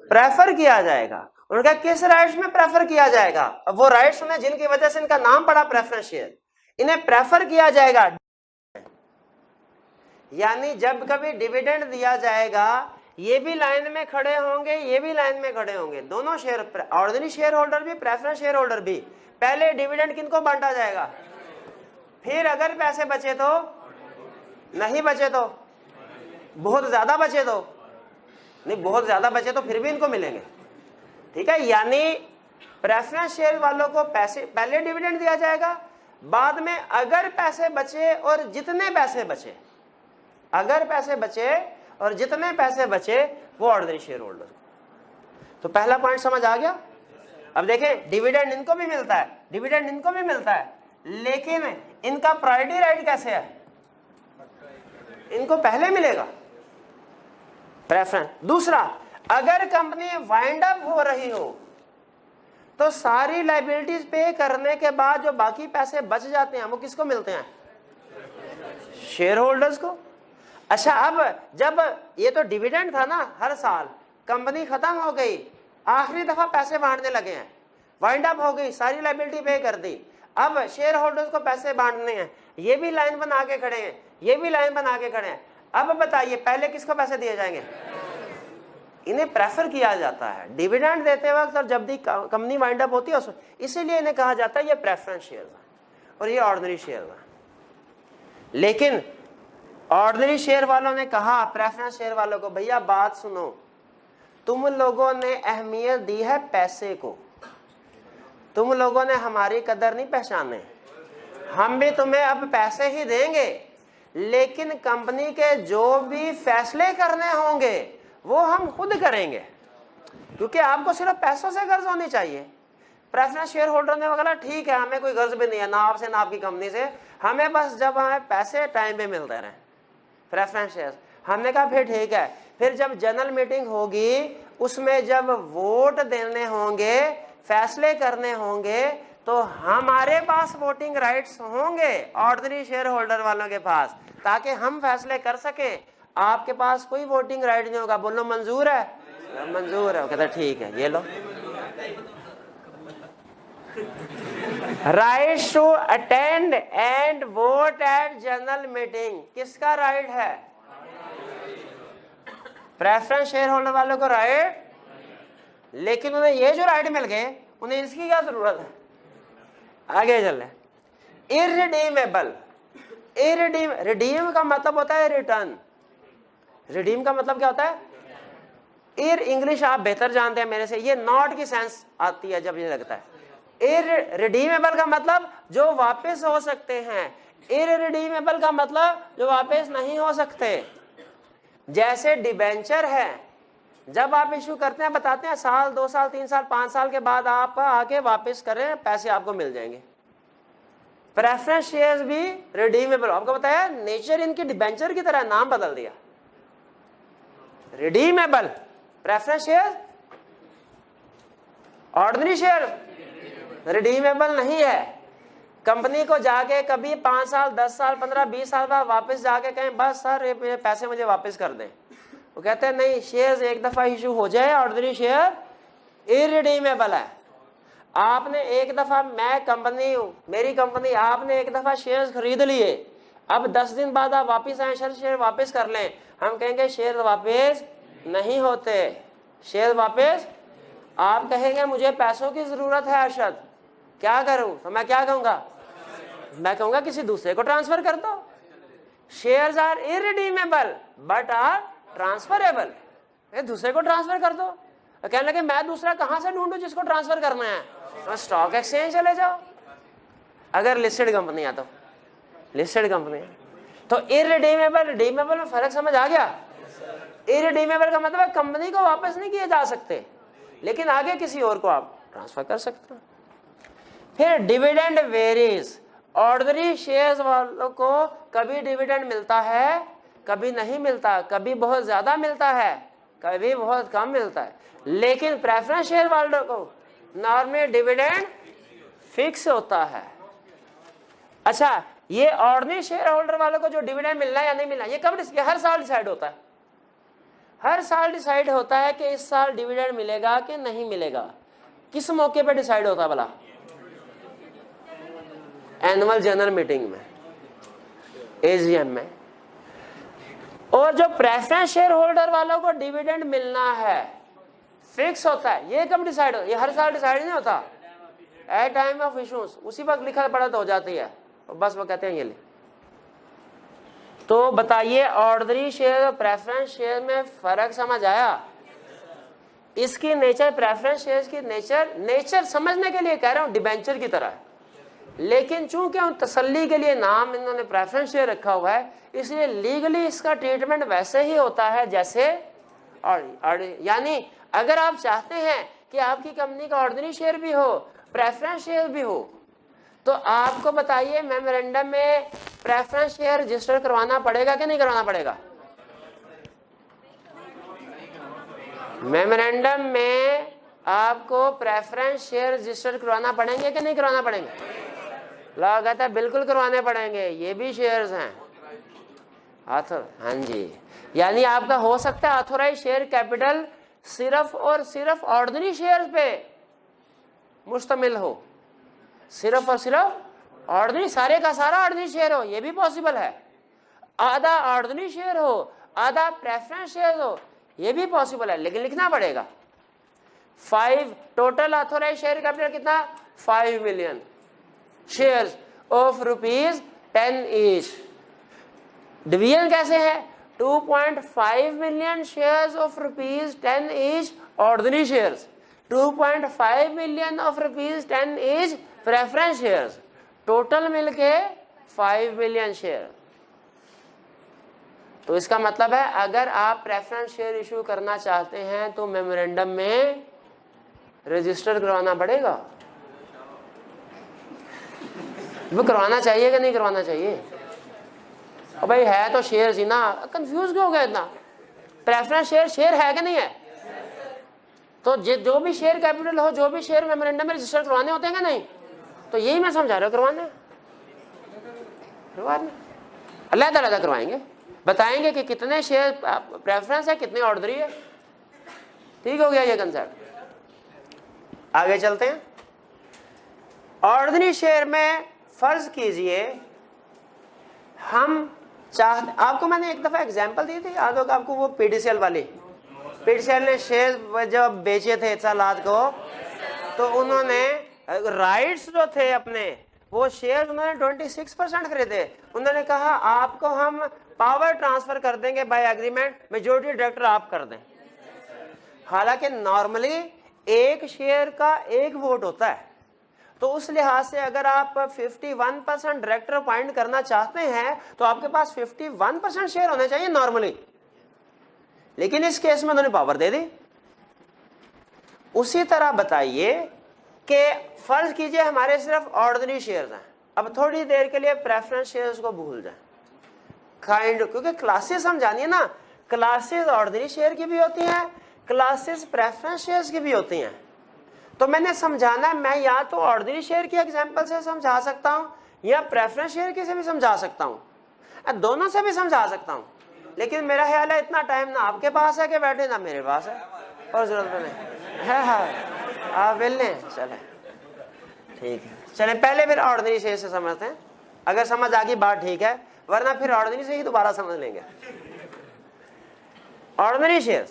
प्रेफर किया जाएगा। उनका किस राइट्स में प्रेफर किया जाएगा? अब वो राइट्स हैं जिनकी वजह से इनका नाम पड़ा प्रेफरेंस शेयर, इन्हें प्रेफर किया जाएगा। यानी जब कभी डिविडेंड दिया जाएगा, ये भी लाइन में खड़े होंगे, ये भी लाइन में खड़े होंगे, दोनों शेयर, ऑर्डिनरी शेयर होल्डर भी, प्रेफरेंस शेयर होल्डर भी। पहले डिविडेंड किनको बांटा जाएगा, फिर अगर पैसे बचे तो, नहीं बचे तो, बहुत ज्यादा बचे तो, नहीं बहुत ज्यादा बचे तो फिर भी इनको मिलेंगे, ठीक है। यानी प्रेफरेंस शेयर वालों को पैसे, पहले डिविडेंड दिया जाएगा, बाद में अगर पैसे बचे और जितने पैसे बचे, अगर पैसे बचे और जितने पैसे बचे वो ऑर्डिनरी शेयर होल्डर। तो पहला पॉइंट समझ आ गया। अब देखें, डिविडेंड इनको भी मिलता है, डिविडेंड इनको भी मिलता है, लेकिन इनका प्रायोरिटी राइट कैसे है, इनको पहले मिलेगा प्रेफरेंस। दूसरा, अगर कंपनी वाइंड अप हो रही हो तो सारी लायबिलिटीज पे करने के बाद जो बाकी पैसे बच जाते हैं वो किसको मिलते हैं, शेयर होल्डर्स को। अच्छा, अब जब ये तो डिविडेंड था ना, हर साल कंपनी खत्म हो गई, आखिरी दफा पैसे बांटने लगे हैं, वाइंड अप हो गई, सारी लायबिलिटी पे कर दी, अब शेयर होल्डर्स को पैसे बांटने हैं, ये भी लाइन बना के खड़े हैं, ये भी लाइन बना के खड़े हैं। अब बताइए पहले किसको पैसे दिए जाएंगे, इन्हें प्रेफर किया जाता है डिविडेंड देते वक्त और जब भी कंपनी वाइंड अप होती है, इसीलिए इन्हें कहा जाता है ये प्रेफरेंस शेयर और ये ऑर्डिनरी शेयर। लेकिन ऑर्डिनरी शेयर वालों ने कहा प्रेफरेंस शेयर वालों को, भैया बात सुनो, तुम लोगों ने अहमियत दी है पैसे को, तुम लोगों ने हमारी कदर नहीं पहचाने, हम भी तुम्हें अब पैसे ही देंगे, लेकिन कंपनी के जो भी फैसले करने होंगे वो हम खुद करेंगे, क्योंकि आपको सिर्फ पैसों से गर्ज होनी चाहिए। प्रेफरेंस शेयर होल्डर ने बोला ठीक है, हमें कोई गर्ज भी नहीं है ना आपसे ना आपकी कंपनी से, हमें बस जब हमें पैसे टाइम पे मिलते रहे प्रेफरेंस शेयर। हमने कहा फिर ठीक है, फिर जब जनरल मीटिंग होगी उसमें जब वोट देने होंगे, फैसले करने होंगे, तो हमारे पास वोटिंग राइट्स होंगे ऑर्डिनरी शेयर होल्डर वालों के पास, ताकि हम फैसले कर सके। आपके पास कोई वोटिंग राइट नहीं होगा। बोलो मंजूर है, मंजूर है। कहता ठीक है, ये लो right to attend and vote at general meeting. किसका राइट है, प्रेफरेंस शेयर होल्डर वालों को राइट, लेकिन उन्हें ये जो राइट मिल गए उन्हें इसकी क्या जरूरत है। आगे चल रहे, इररिडीमेबल। रिडीम का मतलब होता है रिटर्न। रिडीम का मतलब क्या होता है, इर इंग्लिश आप बेहतर जानते हैं मेरे से, ये नॉट की सेंस आती है जब ये लगता है। इररिडीमेबल का मतलब जो वापस हो सकते हैं, इररिडीमेबल का मतलब जो वापस नहीं हो सकते। जैसे डिबेंचर है, जब आप इशू करते हैं बताते हैं साल 2 साल 3 साल 5 साल के बाद आप आके वापस करें, पैसे आपको मिल जाएंगे। प्रेफरेंस शेयर्स भी रिडीमेबल, आपको बताया नेचर इनकी डिबेंचर की तरह, नाम बदल दिया redeemable. Preference share, ordinary share redeemable नहीं है। कंपनी को जाके कभी 5 साल 10 साल 15 20 साल बाद वापस जाके कहें बस सर ये पैसे मुझे वापस कर दें, वो कहते हैं नहीं, शेयर्स एक दफा इशू हो जाए ऑर्डिनरी शेयर इरिडीमेबल है। आपने एक दफा, मैं कंपनी हूं, मेरी कंपनी, आपने एक दफा शेयर्स खरीद लिए, अब 10 दिन बाद आप वापस आए सर शेयर वापस कर लें, हम कहेंगे शेयर वापस नहीं होते। शेयर वापस, आप कहेंगे मुझे पैसों की जरूरत है अरशद, क्या करूं, तो मैं क्या कहूंगा, मैं कहूंगा किसी दूसरे को ट्रांसफर कर दो। Shares are irredeemable but are transferable, दूसरे को ट्रांसफर कर दो। कहने लगे मैं दूसरा कहां से ढूंढूं जिसको ट्रांसफर करना है, तो स्टॉक एक्सचेंज चले जाओ, अगर लिस्टेड कंपनी है तो। लिस्टेड कंपनी तो इरिडीमेबल रिडीमेबल में फर्क समझ आ गया। इरिडीमेबल का मतलब है कंपनी को वापस नहीं किए जा सकते, लेकिन आगे किसी और को आप ट्रांसफर कर सकते हो। फिर डिविडेंड वेरीज, ऑर्डिनरी शेयर्स वालों को कभी डिविडेंड मिलता है कभी नहीं मिलता, कभी बहुत ज्यादा मिलता है कभी बहुत कम मिलता है, लेकिन प्रेफरेंस शेयर वालों को नॉर्मली डिविडेंड फिक्स होता है। अच्छा, ये ऑर्डिनरी शेयर होल्डर वालों को जो डिविडेंड मिलना है या नहीं मिलना, ये कब, ये हर साल डिसाइड होता है। हर साल डिसाइड होता है कि इस साल डिविडेंड मिलेगा कि नहीं मिलेगा। किस मौके पे डिसाइड होता है भला? एनुअल जनरल मीटिंग में, एजीएम में। और जो प्रेफरेंस शेयर होल्डर वालों को डिविडेंड मिलना है फिक्स होता है, ये कब डिसाइड होता है? ये हर साल डिसाइड नहीं होता, एट टाइम ऑफ इशूज, उसी वक्त लिखा पढ़ा तो हो जाती है, बस वो कहते हैं ये ले। तो बताइए ऑर्डिनरी शेयर और प्रेफरेंस शेयर में फर्क समझ आया? इसकी नेचर, प्रेफरेंस शेयर की नेचर समझने के लिए कह रहा हूं, डिबेंचर की तरह है, लेकिन चूंकि उन तसल्ली के लिए नाम इन्होंने प्रेफरेंस शेयर रखा हुआ है, इसलिए लीगली इसका ट्रीटमेंट वैसे ही होता है जैसे यानी अगर आप चाहते हैं कि आपकी कंपनी का ऑर्डिनरी शेयर भी हो प्रेफरेंस शेयर भी हो, तो आपको बताइए मेमोरेंडम में प्रेफरेंस शेयर रजिस्टर करवाना पड़ेगा कि नहीं करवाना पड़ेगा? मेमोरेंडम में आपको प्रेफरेंस शेयर रजिस्टर करवाना पड़ेंगे कि नहीं करवाना पड़ेंगे? लोग कहता है बिल्कुल करवाने पड़ेंगे, ये भी शेयर्स हैं हाँ जी। यानी आपका हो सकता है ऑथोराइज शेयर कैपिटल सिर्फ और सिर्फ ऑर्डिनरी शेयर पे मुश्तमिल हो, सिर्फ और सिर्फ ऑर्डिनरी, सारे का सारा ऑर्डिनरी शेयर हो, ये भी पॉसिबल है। आधा ऑर्डिनरी शेयर हो आधा प्रेफरेंस शेयर हो, ये भी पॉसिबल है, लेकिन लिखना पड़ेगा। 5 टोटल ऑथोराइज शेयर कैपिटल कितना? 5 million shares of ₹10 each. Division कैसे है? 2.5 million shares of ₹10 each ordinary shares, 2.5 million of ₹10 each preference shares, total मिलके 5 मिलियन शेयर। तो इसका मतलब है अगर आप प्रेफरेंस शेयर इशू करना चाहते हैं तो मेमोरेंडम में रजिस्टर करवाना पड़ेगा। वो करवाना चाहिए कि नहीं करवाना चाहिए? और भाई है तो शेयर ही ना, कंफ्यूज क्यों हो गया इतना? प्रेफरेंस शेयर है कि नहीं है? तो जो भी शेयर कैपिटल हो, जो भी शेयर मेमोरेंडम में रजिस्टर करवाने होते हैं कि नहीं? तो यही मैं समझा रहा हूं, करवाने अलग-अलग करवाएंगे, बताएंगे कि कितने शेयर प्रेफरेंस है कितने ऑर्डिनरी है। ठीक हो गया ये कंसेप्ट। आगे चलते हैं। ऑर्डिनरी शेयर में फर्ज कीजिए हम चाहते, आपको मैंने एक दफा एग्जांपल दी थी याद होगा आपको, वो पीडीसीएल वाली। पीडीसीएल ने शेयर जब बेचे थे सालात को, तो उन्होंने राइट्स जो थे अपने, वो शेयर उन्होंने 26% खरीदे। उन्होंने कहा आपको हम पावर ट्रांसफर कर देंगे बाय एग्रीमेंट, मेजॉरिटी डायरेक्टर आप कर दें। हालांकि नॉर्मली एक शेयर का एक वोट होता है, तो उस लिहाज से अगर आप 51% डायरेक्टर अपॉइंट करना चाहते हैं तो आपके पास 51% शेयर होने चाहिए नॉर्मली, लेकिन इस केस में उन्होंने पावर दे दी। उसी तरह बताइए कि फर्ज कीजिए हमारे सिर्फ ऑर्डिनरी शेयर्स हैं, अब थोड़ी देर के लिए प्रेफरेंस शेयर्स को भूल जाएं क्योंकि क्लासेस हम जानिए ना, क्लासेस ऑर्डिनरी शेयर की भी होती हैं, क्लासेस प्रेफरेंस शेयर्स की भी होती हैं। तो मैंने समझाना है, मैं या तो ऑर्डिनरी शेयर की एग्जांपल से समझा सकता हूं या प्रेफरेंस शेयर की से भी समझा सकता हूं, दोनों से भी समझा सकता हूं, लेकिन मेरा ख्याल है इतना टाइम ना आपके पास है कि बैठे ना मेरे पास है, और जरूरत नहीं है। हाँ आप मिलने चले, ठीक है चले पहले फिर ऑर्डिनरी शेयर से समझते हैं, अगर समझ आ गई बात ठीक है, वरना फिर ऑर्डिनरी से ही दोबारा समझ लेंगे। ऑर्डिनरी शेयर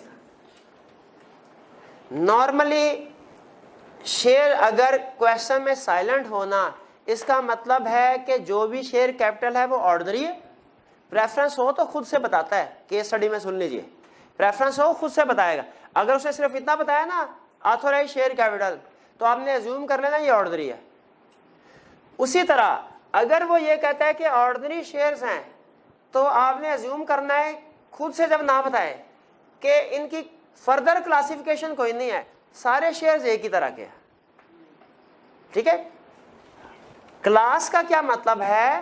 नॉर्मली शेयर अगर क्वेश्चन में साइलेंट होना इसका मतलब है कि जो भी शेयर कैपिटल है वो ऑर्डिनरी है। प्रेफरेंस हो तो खुद से बताता है, केस स्टडी में सुन लीजिए, प्रेफरेंस हो खुद से बताएगा। अगर उसने सिर्फ इतना बताया ना ऑथोराइज शेयर कैपिटल, तो आपने अज्यूम कर लेना ये ऑर्डिनरी है। उसी तरह अगर वो ये कहता है कि ऑर्डिनरी शेयर्स हैं, तो आपने अज्यूम करना है खुद से, जब ना बताए, कि इनकी फर्दर क्लासिफिकेशन कोई नहीं है, सारे शेयर्स एक ही तरह के हैं। ठीक है, क्लास का क्या मतलब है,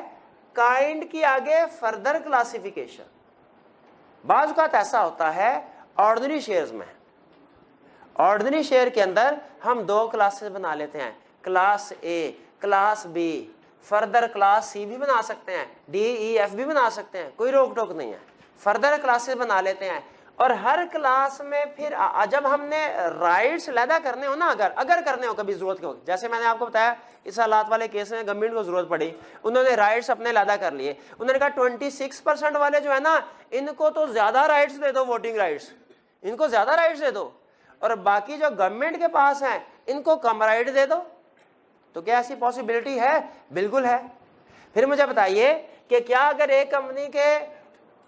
काइंड की आगे फर्दर क्लासिफिकेशन। बाज़ औक़ात ऐसा होता है ऑर्डिनरी शेयर्स में, ऑर्डिनरी शेयर के अंदर हम दो क्लासेस बना लेते हैं, class A, class B, further class C भी बना सकते हैं, डी ई एफ भी बना सकते हैं, कोई रोक टोक नहीं है, फर्दर क्लासेस बना लेते हैं। और हर क्लास में फिर जब हमने राइट्स लैदा करने हो ना, अगर करने हो कभी जरूरत के हो, जैसे मैंने आपको बताया इस हालात वाले केस में गवर्नमेंट को जरूरत पड़ी, उन्होंने राइट्स अपने लैदा कर लिए, उन्होंने कहा 26% वाले जो है ना, इनको तो ज्यादा राइट्स दे दो, वोटिंग राइट्स, इनको ज्यादा राइट्स दे दो, और बाकी जो गवर्नमेंट के पास है इनको कम राइट दे दो। तो क्या ऐसी पॉसिबिलिटी है? बिल्कुल है। फिर मुझे बताइए कि क्या अगर एक कंपनी के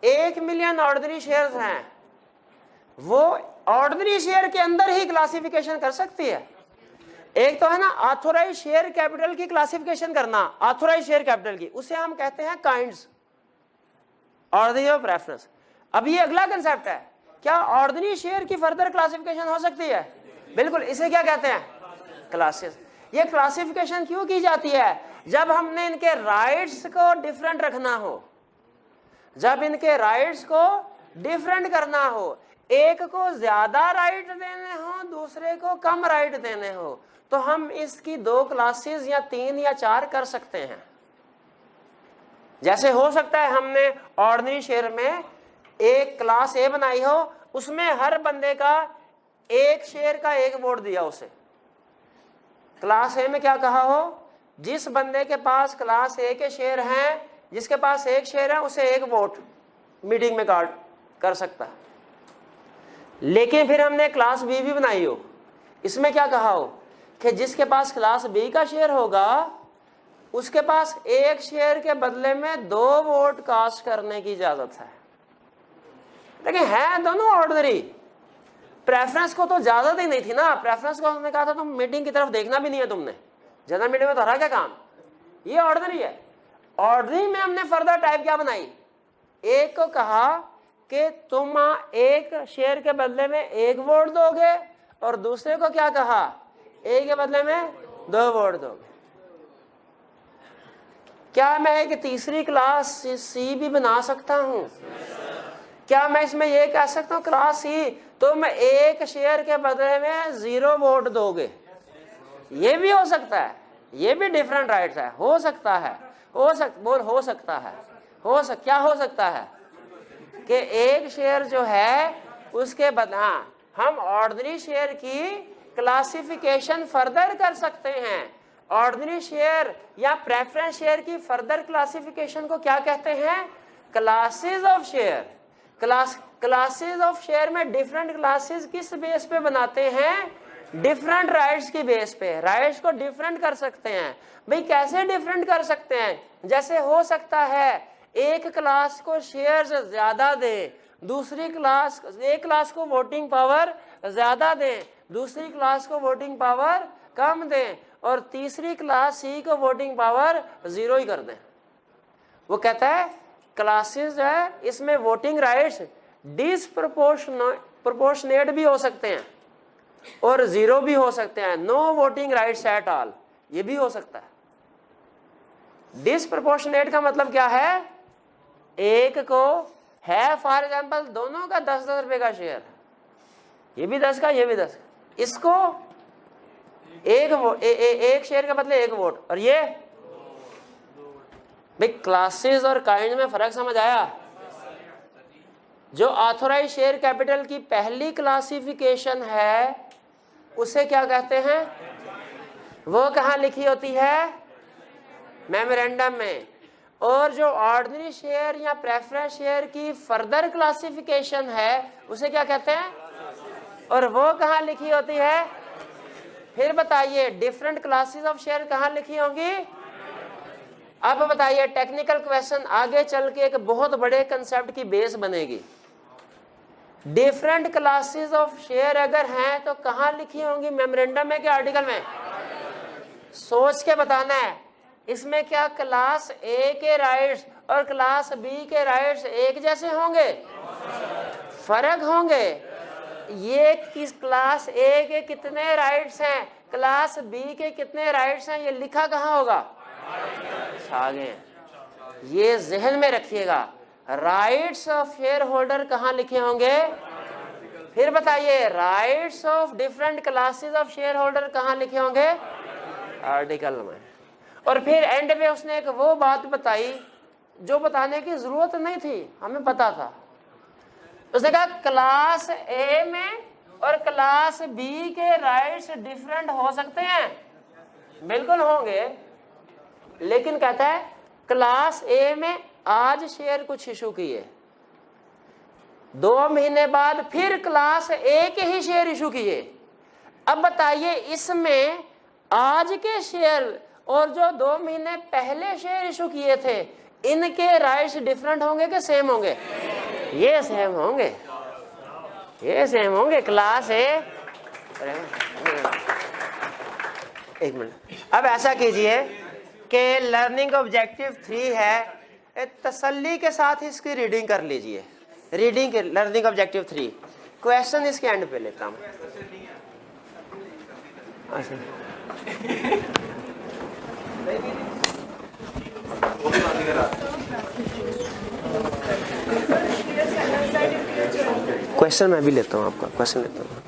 1 मिलियन ऑर्डिनरी शेयर्स हैं, वो ऑर्डिनरी शेयर के अंदर ही क्लासिफिकेशन कर सकती है? एक तो है ना ऑथोराइज शेयर कैपिटल की क्लासिफिकेशन करना, ऑथोराइज शेयर कैपिटल की, उसे हम कहते हैं काइंड्स, ऑर्डिनरी और प्रेफरेंस। अब ये अगला कंसेप्ट है, क्या ऑर्डिनरी शेयर की फर्दर क्लासिफिकेशन हो सकती है? बिल्कुल, इसे क्या कहते हैं? क्लासेस। ये क्लासिफिकेशन क्यों की जाती है? जब हमने इनके राइट्स को डिफरेंट रखना हो, जब इनके राइट्स को डिफरेंट करना हो, एक को ज्यादा राइट देने हो, दूसरे को कम राइट देने हो, तो हम इसकी 2 क्लासेस या 3 या 4 कर सकते हैं। जैसे हो सकता है हमने ऑर्डिनरी शेयर में एक क्लास ए बनाई हो, उसमें हर बंदे का एक शेयर का 1 वोट दिया उसे। क्लास ए में क्या कहा हो, जिस बंदे के पास क्लास ए के शेयर हैं, जिसके पास 1 शेयर है, उसे 1 वोट मीटिंग में कार्ड कर सकता है। लेकिन फिर हमने क्लास बी भी बनाई हो, इसमें क्या कहा हो कि जिसके पास क्लास बी का शेयर होगा, उसके पास 1 शेयर के बदले में 2 वोट कास्ट करने की इजाजत है। लेकिन है दोनों ऑर्डिनरी। प्रेफरेंस को तो इजाजत ही नहीं थी ना, प्रेफरेंस को हमने कहा था तुम मीटिंग की तरफ देखना भी नहीं है तुमने, जनरल मीटिंग में तो रहा क्या काम, ये ऑर्डिनरी है। ऑर्डिनरी में हमने फर्दर टाइप क्या बनाई, एक को कहा कि तुम 1 शेयर के बदले में 1 वोट दोगे, और दूसरे को क्या कहा, 1 के बदले में 2 वोट दोगे। क्या मैं एक तीसरी क्लास सी भी बना सकता हूं? क्या मैं इसमें ये कह सकता हूं क्लास सी तुम 1 शेयर के बदले में 0 वोट दोगे? ये भी हो सकता है, ये भी डिफरेंट राइट्स है, हो सकता है, क्या हो सकता है कि 1 शेयर जो है उसके बदले, हाँ, हम ऑर्डिनरी शेयर की क्लासिफिकेशन फर्दर कर सकते हैं। ऑर्डिनरी शेयर या प्रेफरेंस शेयर की फर्दर क्लासिफिकेशन को क्या कहते हैं? Classes of share. Classes of share में डिफरेंट क्लासेस किस बेस पे बनाते हैं? डिफरेंट राइट्स की बेस पे। राइट्स को डिफरेंट कर सकते हैं। भाई कैसे डिफरेंट कर सकते हैं? जैसे हो सकता है एक क्लास को शेयर्स ज्यादा दे, दूसरी क्लास, एक क्लास को वोटिंग पावर ज्यादा दें, दूसरी क्लास को वोटिंग पावर कम दें, और तीसरी क्लास सी को वोटिंग पावर 0 ही कर दें। वो कहता है क्लासेस जो है इसमें वोटिंग राइट्स डिसप्रोपोर्शनेट भी हो सकते हैं और 0 भी हो सकते हैं, no voting rights at all, ये भी हो सकता है। डिसप्रोपोर्शनेट का मतलब क्या है? एक को है फॉर एग्जांपल दोनों का 10-10 रुपए का शेयर, ये भी 10 का, ये भी 10 का, इसको एक शेयर के बदले 1 वोट। और ये भाई क्लासेस और काइंड में फर्क समझ आया? जो ऑथोराइज शेयर कैपिटल की पहली क्लासिफिकेशन है उसे क्या कहते हैं? वो कहाँ लिखी होती है? मेमोरेंडम में। और जो ऑर्डिनरी शेयर या प्रेफरेंस शेयर की फर्दर क्लासिफिकेशन है उसे क्या कहते हैं? और वो कहाँ लिखी होती है? फिर बताइए डिफरेंट क्लासेस ऑफ शेयर कहाँ लिखी होंगी? अब बताइए, टेक्निकल क्वेश्चन आगे चल के एक बहुत बड़े कंसेप्ट की बेस बनेगी। डिफरेंट क्लासेस ऑफ शेयर अगर हैं तो कहाँ लिखी होंगी? मेमोरेंडम में क्या आर्टिकल में? सोच के बताना है। इसमें क्या क्लास ए के राइट्स और क्लास बी के राइट्स एक जैसे होंगे? फर्क होंगे। ये किस क्लास ए के कितने राइट्स हैं, क्लास बी के कितने राइट्स हैं, ये लिखा कहाँ होगा? आगे। ये जहन में रखिएगा। राइट्स ऑफ शेयर होल्डर कहाँ लिखे होंगे? फिर बताइए rights of different classes of share holder कहाँ लिखे होंगे? आर्टिकल में। और फिर एंड में उसने एक वो बात बताई जो बताने की जरूरत नहीं थी, हमें पता था। उसने कहा क्लास ए में और क्लास बी के राइट्स डिफरेंट हो सकते हैं। बिल्कुल होंगे, लेकिन कहता है क्लास ए में आज शेयर कुछ इशू किए, 2 महीने बाद फिर क्लास ए के ही शेयर इशू किए। अब बताइए इसमें आज के शेयर और जो 2 महीने पहले शेयर इशू किए थे, इनके राइट्स डिफरेंट होंगे कि सेम होंगे? ये सेम होंगे, ये सेम होंगे। क्लास ए, एक मिनट। अब ऐसा कीजिए कि लर्निंग ऑब्जेक्टिव 3 है, तसल्ली के साथ इसकी रीडिंग कर लीजिए। रीडिंग लर्निंग ऑब्जेक्टिव 3 क्वेश्चन इसके एंड पे लेता हूँ। क्वेश्चन मैं भी लेता हूँ, आपका क्वेश्चन लेता हूँ।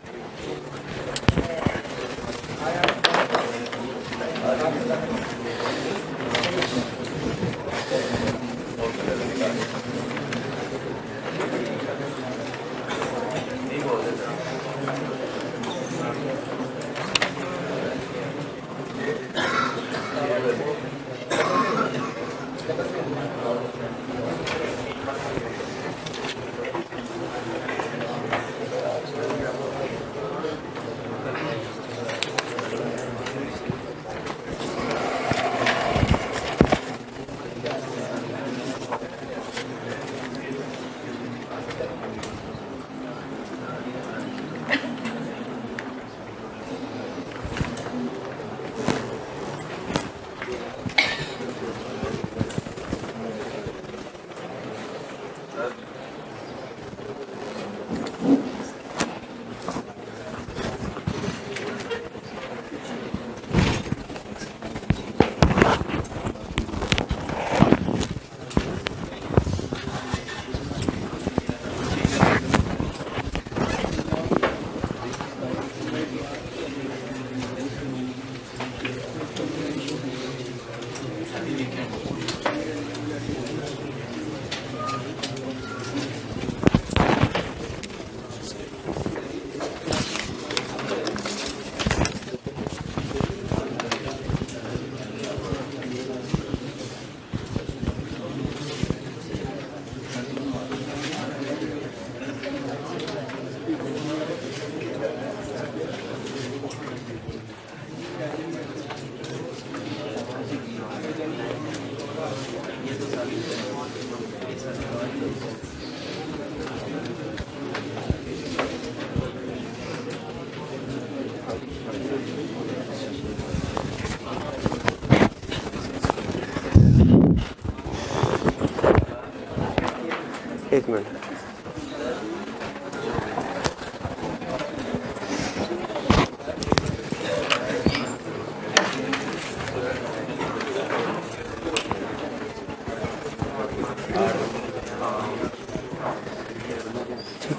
एक मिनट।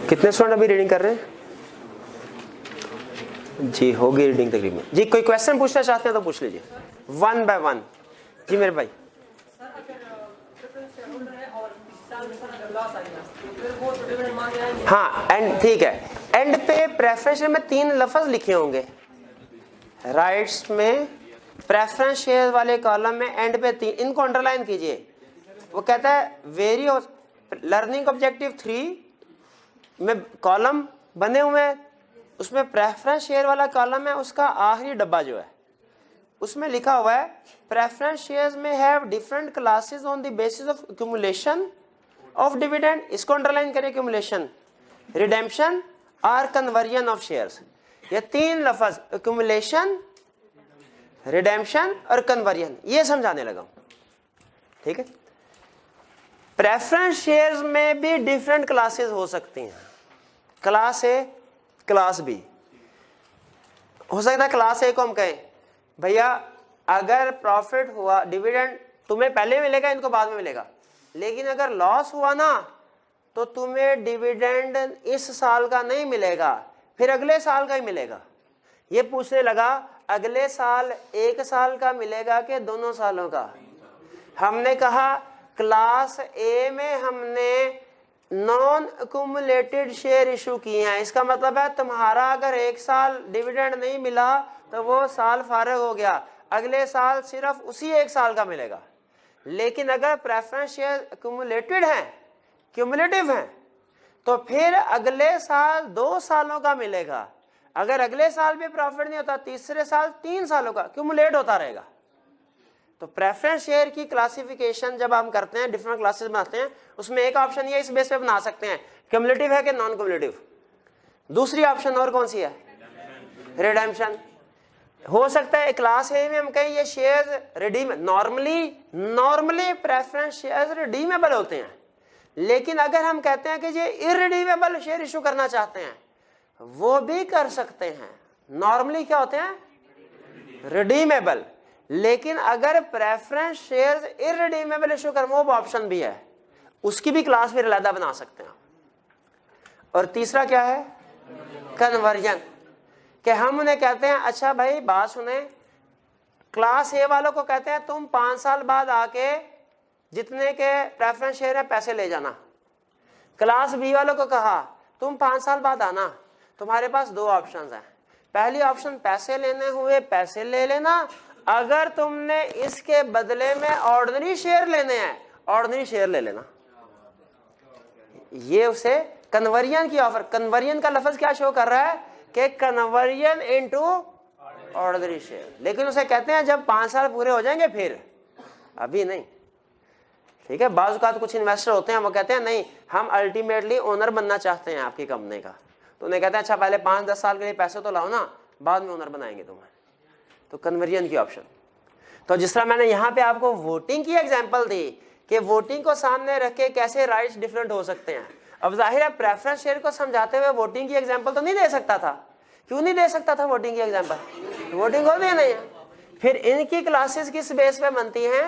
कितने स्टूडेंट अभी रीडिंग कर रहे हैं? जी होगी रीडिंग तकरीबन। जी कोई क्वेश्चन पूछना चाहते हैं तो पूछ लीजिए, 1 बाय 1। जी मेरे भाई। हाँ एंड ठीक है, एंड पे प्रेफरेंस में 3 लफ्ज लिखे होंगे, राइट्स में प्रेफरेंस शेयर वाले कॉलम में एंड पे 3, इनको अंडरलाइन कीजिए। वो कहता है वेरी लर्निंग ऑब्जेक्टिव 3 में कॉलम बने हुए हैं, उसमें प्रेफरेंस शेयर वाला कॉलम है, उसका आखिरी डब्बा जो है उसमें लिखा हुआ है प्रेफरेंस शेयर्स में have different classes on the basis of accumulation of dividend. इसको अंडरलाइन करें, एक्यूमुलेशन, रिडेम्पशन और कन्वर्जन ऑफ शेयर्स। ये 3 लफ्ज एक्यूमुलेशन, रिडेम्पशन और कन्वर्जन, ये समझाने लगा हूं। ठीक है, प्रेफरेंस शेयर्स में भी डिफरेंट क्लासेस हो सकती हैं, क्लास ए क्लास बी। हो सकता है क्लास ए को हम कहें भैया अगर प्रॉफिट हुआ, डिविडेंड तुम्हें पहले मिलेगा, इनको बाद में मिलेगा, लेकिन अगर लॉस हुआ ना तो तुम्हें डिविडेंड इस साल का नहीं मिलेगा, फिर अगले साल का ही मिलेगा। ये पूछने लगा अगले साल 1 साल का मिलेगा कि दोनों सालों का। हमने कहा क्लास ए में हमने नॉन एक्यूमुलेटेड शेयर इशू किए हैं, इसका मतलब है तुम्हारा अगर 1 साल डिविडेंड नहीं मिला तो वो साल फारग हो गया, अगले साल सिर्फ उसी 1 साल का मिलेगा। लेकिन अगर प्रेफरेंस शेयर एक्यूमुलेटेड हैं, क्यूमुलेटिव हैं, तो फिर अगले साल 2 सालों का मिलेगा। अगर अगले साल भी प्रॉफिट नहीं होता, तीसरे साल 3 सालों का क्यूमुलेट होता रहेगा। तो प्रेफरेंस शेयर की क्लासिफिकेशन जब हम करते हैं, डिफरेंट क्लासेस बनाते हैं, उसमें एक ऑप्शन ये इस बेस पे बना सकते हैं क्यूमुलेटिव है कि नॉन क्यूमुलेटिव। दूसरी ऑप्शन और कौन सी है, रिडेम्पशन। हो सकता है क्लास ए में हम कहें ये shares redeem, normally preference shares redeemable होते हैं, लेकिन अगर हम कहते हैं कि ये इररिडीमेबल शेयर इशू करना चाहते हैं, वो भी कर सकते हैं। नॉर्मली क्या होते हैं, रिडीमेबल, लेकिन अगर प्रेफरेंस शेयर्स इररिडीमेबल इशू कर, वो ऑप्शन भी है, उसकी भी क्लास फिर अलग बना सकते हैं। और तीसरा क्या है, कन्वर्जन, कि हम उन्हें कहते हैं अच्छा भाई बात सुने, क्लास ए वालों को कहते हैं तुम 5 साल बाद आके जितने के प्रेफरेंस शेयर है पैसे ले जाना। क्लास बी वालों को कहा तुम 5 साल बाद आना, तुम्हारे पास 2 ऑप्शंस हैं। पहली ऑप्शन पैसे लेने हुए पैसे ले लेना, अगर तुमने इसके बदले में ऑर्डिनरी शेयर लेने हैं, ऑर्डिनरी शेयर ले लेना। ये उसे कन्वर्जन की ऑफर, कन्वर्जन का लफ्ज क्या शो कर रहा है कि कन्वर्जन इनटू ऑर्डिनरी शेयर, लेकिन उसे कहते हैं जब 5 साल पूरे हो जाएंगे फिर, अभी नहीं। ठीक है, बाज़ औक़ात कुछ इन्वेस्टर होते हैं वो कहते हैं नहीं हम अल्टीमेटली ओनर बनना चाहते हैं आपकी कंपनी का, तो उन्हें कहते हैं अच्छा पहले 5-10 साल के लिए पैसे तो लाओ ना, बाद में ओनर बनाएंगे तुम्हें। तो कन्वर्जन की ऑप्शन। तो जिस तरह मैंने यहाँ पे आपको वोटिंग की एग्जांपल दी कि वोटिंग को सामने रख के कैसे राइट्स डिफरेंट हो सकते हैं, अब जाहिर है प्रेफरेंस शेयर को समझाते हुए वोटिंग की एग्जांपल तो नहीं दे सकता था। क्यों नहीं दे सकता था वोटिंग की एग्जांपल, वोटिंग होती नहीं है। फिर इनकी क्लासेस किस बेस पे बनती हैं,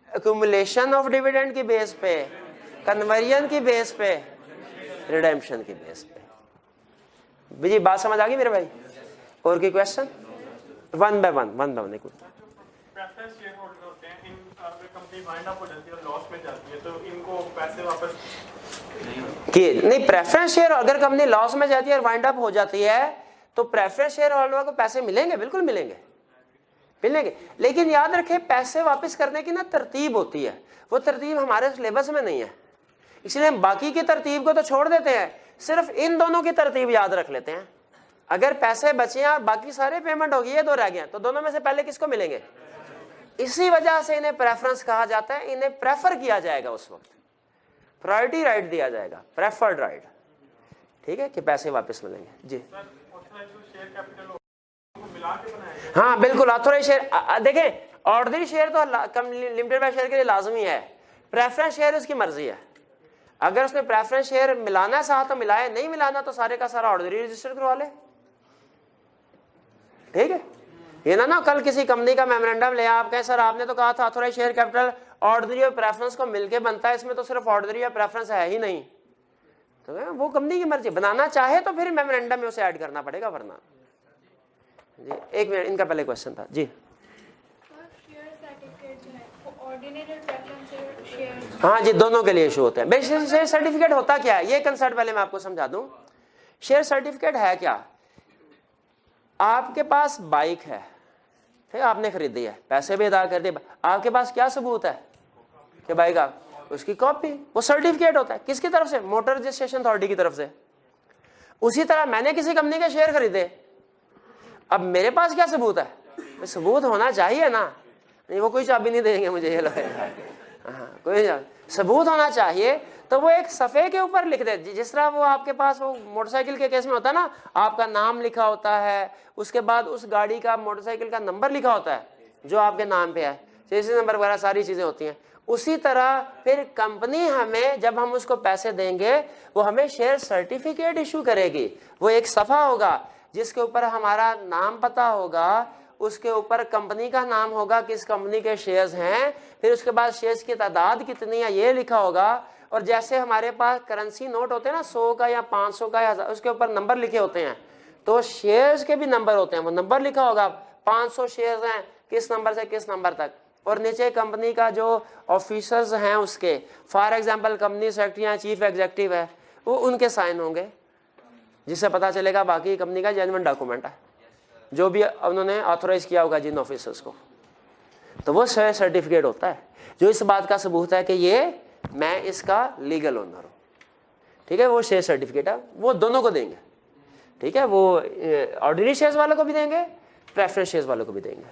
एक्यूमुलेशन ऑफ डिविडेंड की बेस पे, कन्वर्जन की बेस पे, रिडेम्पशन की बेस पे। जी बात समझ आ गई मेरे भाई? और कोई question? 1 by 1 preference share holder होते हैं, इन अगर कंपनी वाइंड अप हो जाती है और लॉस में जाती है तो इनको पैसे वापस नहीं, प्रेफरेंस शेयर अगर कंपनी लॉस में जाती है और वाइंड अप हो जाती है तो प्रेफरेंस शेयर होल्डर को पैसे मिलेंगे, बिल्कुल मिलेंगे, लेकिन याद रखें पैसे वापस करने की ना तरतीब होती है, वो तरतीब हमारे सिलेबस में नहीं है, इसलिए हम बाकी की तरतीब को तो छोड़ देते हैं, सिर्फ इन दोनों की तरतीब याद रख लेते हैं। अगर पैसे बचे हैं बाकी सारे पेमेंट होगी, ये 2 रह गए, तो दोनों में से पहले किसको मिलेंगे? इसी वजह से इन्हें प्रेफरेंस कहा जाता है, इन्हें प्रेफर किया जाएगा, उस वक्त प्रायोरिटी राइट दिया जाएगा, प्रेफर्ड राइट। ठीक है कि पैसे वापस मिलेंगे। जी हाँ बिल्कुल, ऑथोराइज शेयर देखें, ऑर्डिनरी शेयर तो लिमिटेड बाय शेयर के लिए लाजमी है, प्रेफरेंस शेयर उसकी मर्जी है, अगर उसने प्रेफरेंस शेयर मिलाना चाहा तो मिलाए, नहीं मिलाना तो सारे का सारा ऑर्डिनरी रजिस्टर करवा ले। ठीक है, ये ना कल किसी कंपनी का मेमोरेंडम ले आप कहें सर आपने तो कहा था ऑथोराइज शेयर कैपिटल ऑर्डिनरी और प्रेफरेंस को मिलके बनता है, इसमें तो सिर्फ ऑर्डिनरी और प्रेफरेंस है ही नहीं, तो वो कंपनी की मर्जी, बनाना चाहे तो फिर मेमोरेंडम में उसे ऐड करना पड़ेगा, वरना जी एक मिनट, इनका पहले क्वेश्चन था जी। हाँ जी, दोनों के लिए इशू होते हैं। बेसिक शेयर सर्टिफिकेट होता क्या है, ये कंसेप्ट पहले मैं आपको समझा दूं। शेयर सर्टिफिकेट है क्या, आपके पास बाइक है, ठीक है, आपने खरीदी है, पैसे भी अदा कर दिए, आपके पास क्या सबूत है कि बाइक आप, उसकी कॉपी, वो सर्टिफिकेट होता है। किसकी तरफ से, मोटर रजिस्ट्रेशन अथॉरिटी की तरफ से। उसी तरह मैंने किसी कंपनी के शेयर खरीदे, अब मेरे पास क्या सबूत है, सबूत होना चाहिए ना, नहीं वो कोई चाबी नहीं देंगे मुझे, ये लोग हाँ कोई सबूत होना चाहिए। तो वो एक सफ़े के ऊपर लिख दे, जिस तरह वो आपके पास वो मोटरसाइकिल के केस में होता है ना, आपका नाम लिखा होता है, उसके बाद उस गाड़ी का मोटरसाइकिल का नंबर लिखा होता है जो आपके नाम पे है, चेसिस नंबर वगैरह सारी चीज़ें होती हैं। उसी तरह फिर कंपनी हमें, जब हम उसको पैसे देंगे, वो हमें शेयर सर्टिफिकेट इशू करेगी। वो एक सफ़ा होगा जिसके ऊपर हमारा नाम पता होगा, उसके ऊपर कंपनी का नाम होगा, किस कंपनी के शेयर्स हैं, फिर उसके बाद शेयर्स की तादाद कितनी है ये लिखा होगा। और जैसे हमारे पास करेंसी नोट होते हैं ना, 100 का या 500 का या 1000, उसके ऊपर नंबर लिखे होते हैं, तो शेयर्स के भी नंबर होते हैं, वो नंबर लिखा होगा, 500 शेयर्स हैं, किस नंबर से किस नंबर तक। और नीचे कंपनी का जो ऑफिसर्स हैं उसके, फॉर एग्जांपल कंपनी सेक्रेटरी या चीफ एग्जीक्यूटिव है, वो उनके साइन होंगे, जिससे पता चलेगा बाकी कंपनी का जेन्युइन डॉक्यूमेंट है, जो भी उन्होंने ऑथोराइज किया होगा जिन ऑफिसर्स को। तो वो शेयर सर्टिफिकेट होता है जो इस बात का सबूत है कि ये मैं इसका लीगल ओनर हूँ, ठीक है। वो शेयर सर्टिफिकेट है, वो दोनों को देंगे, ठीक है। वो ऑर्डिनरी शेयर्स वालों को भी देंगे, प्रेफरेंस शेयर्स वालों को भी देंगे।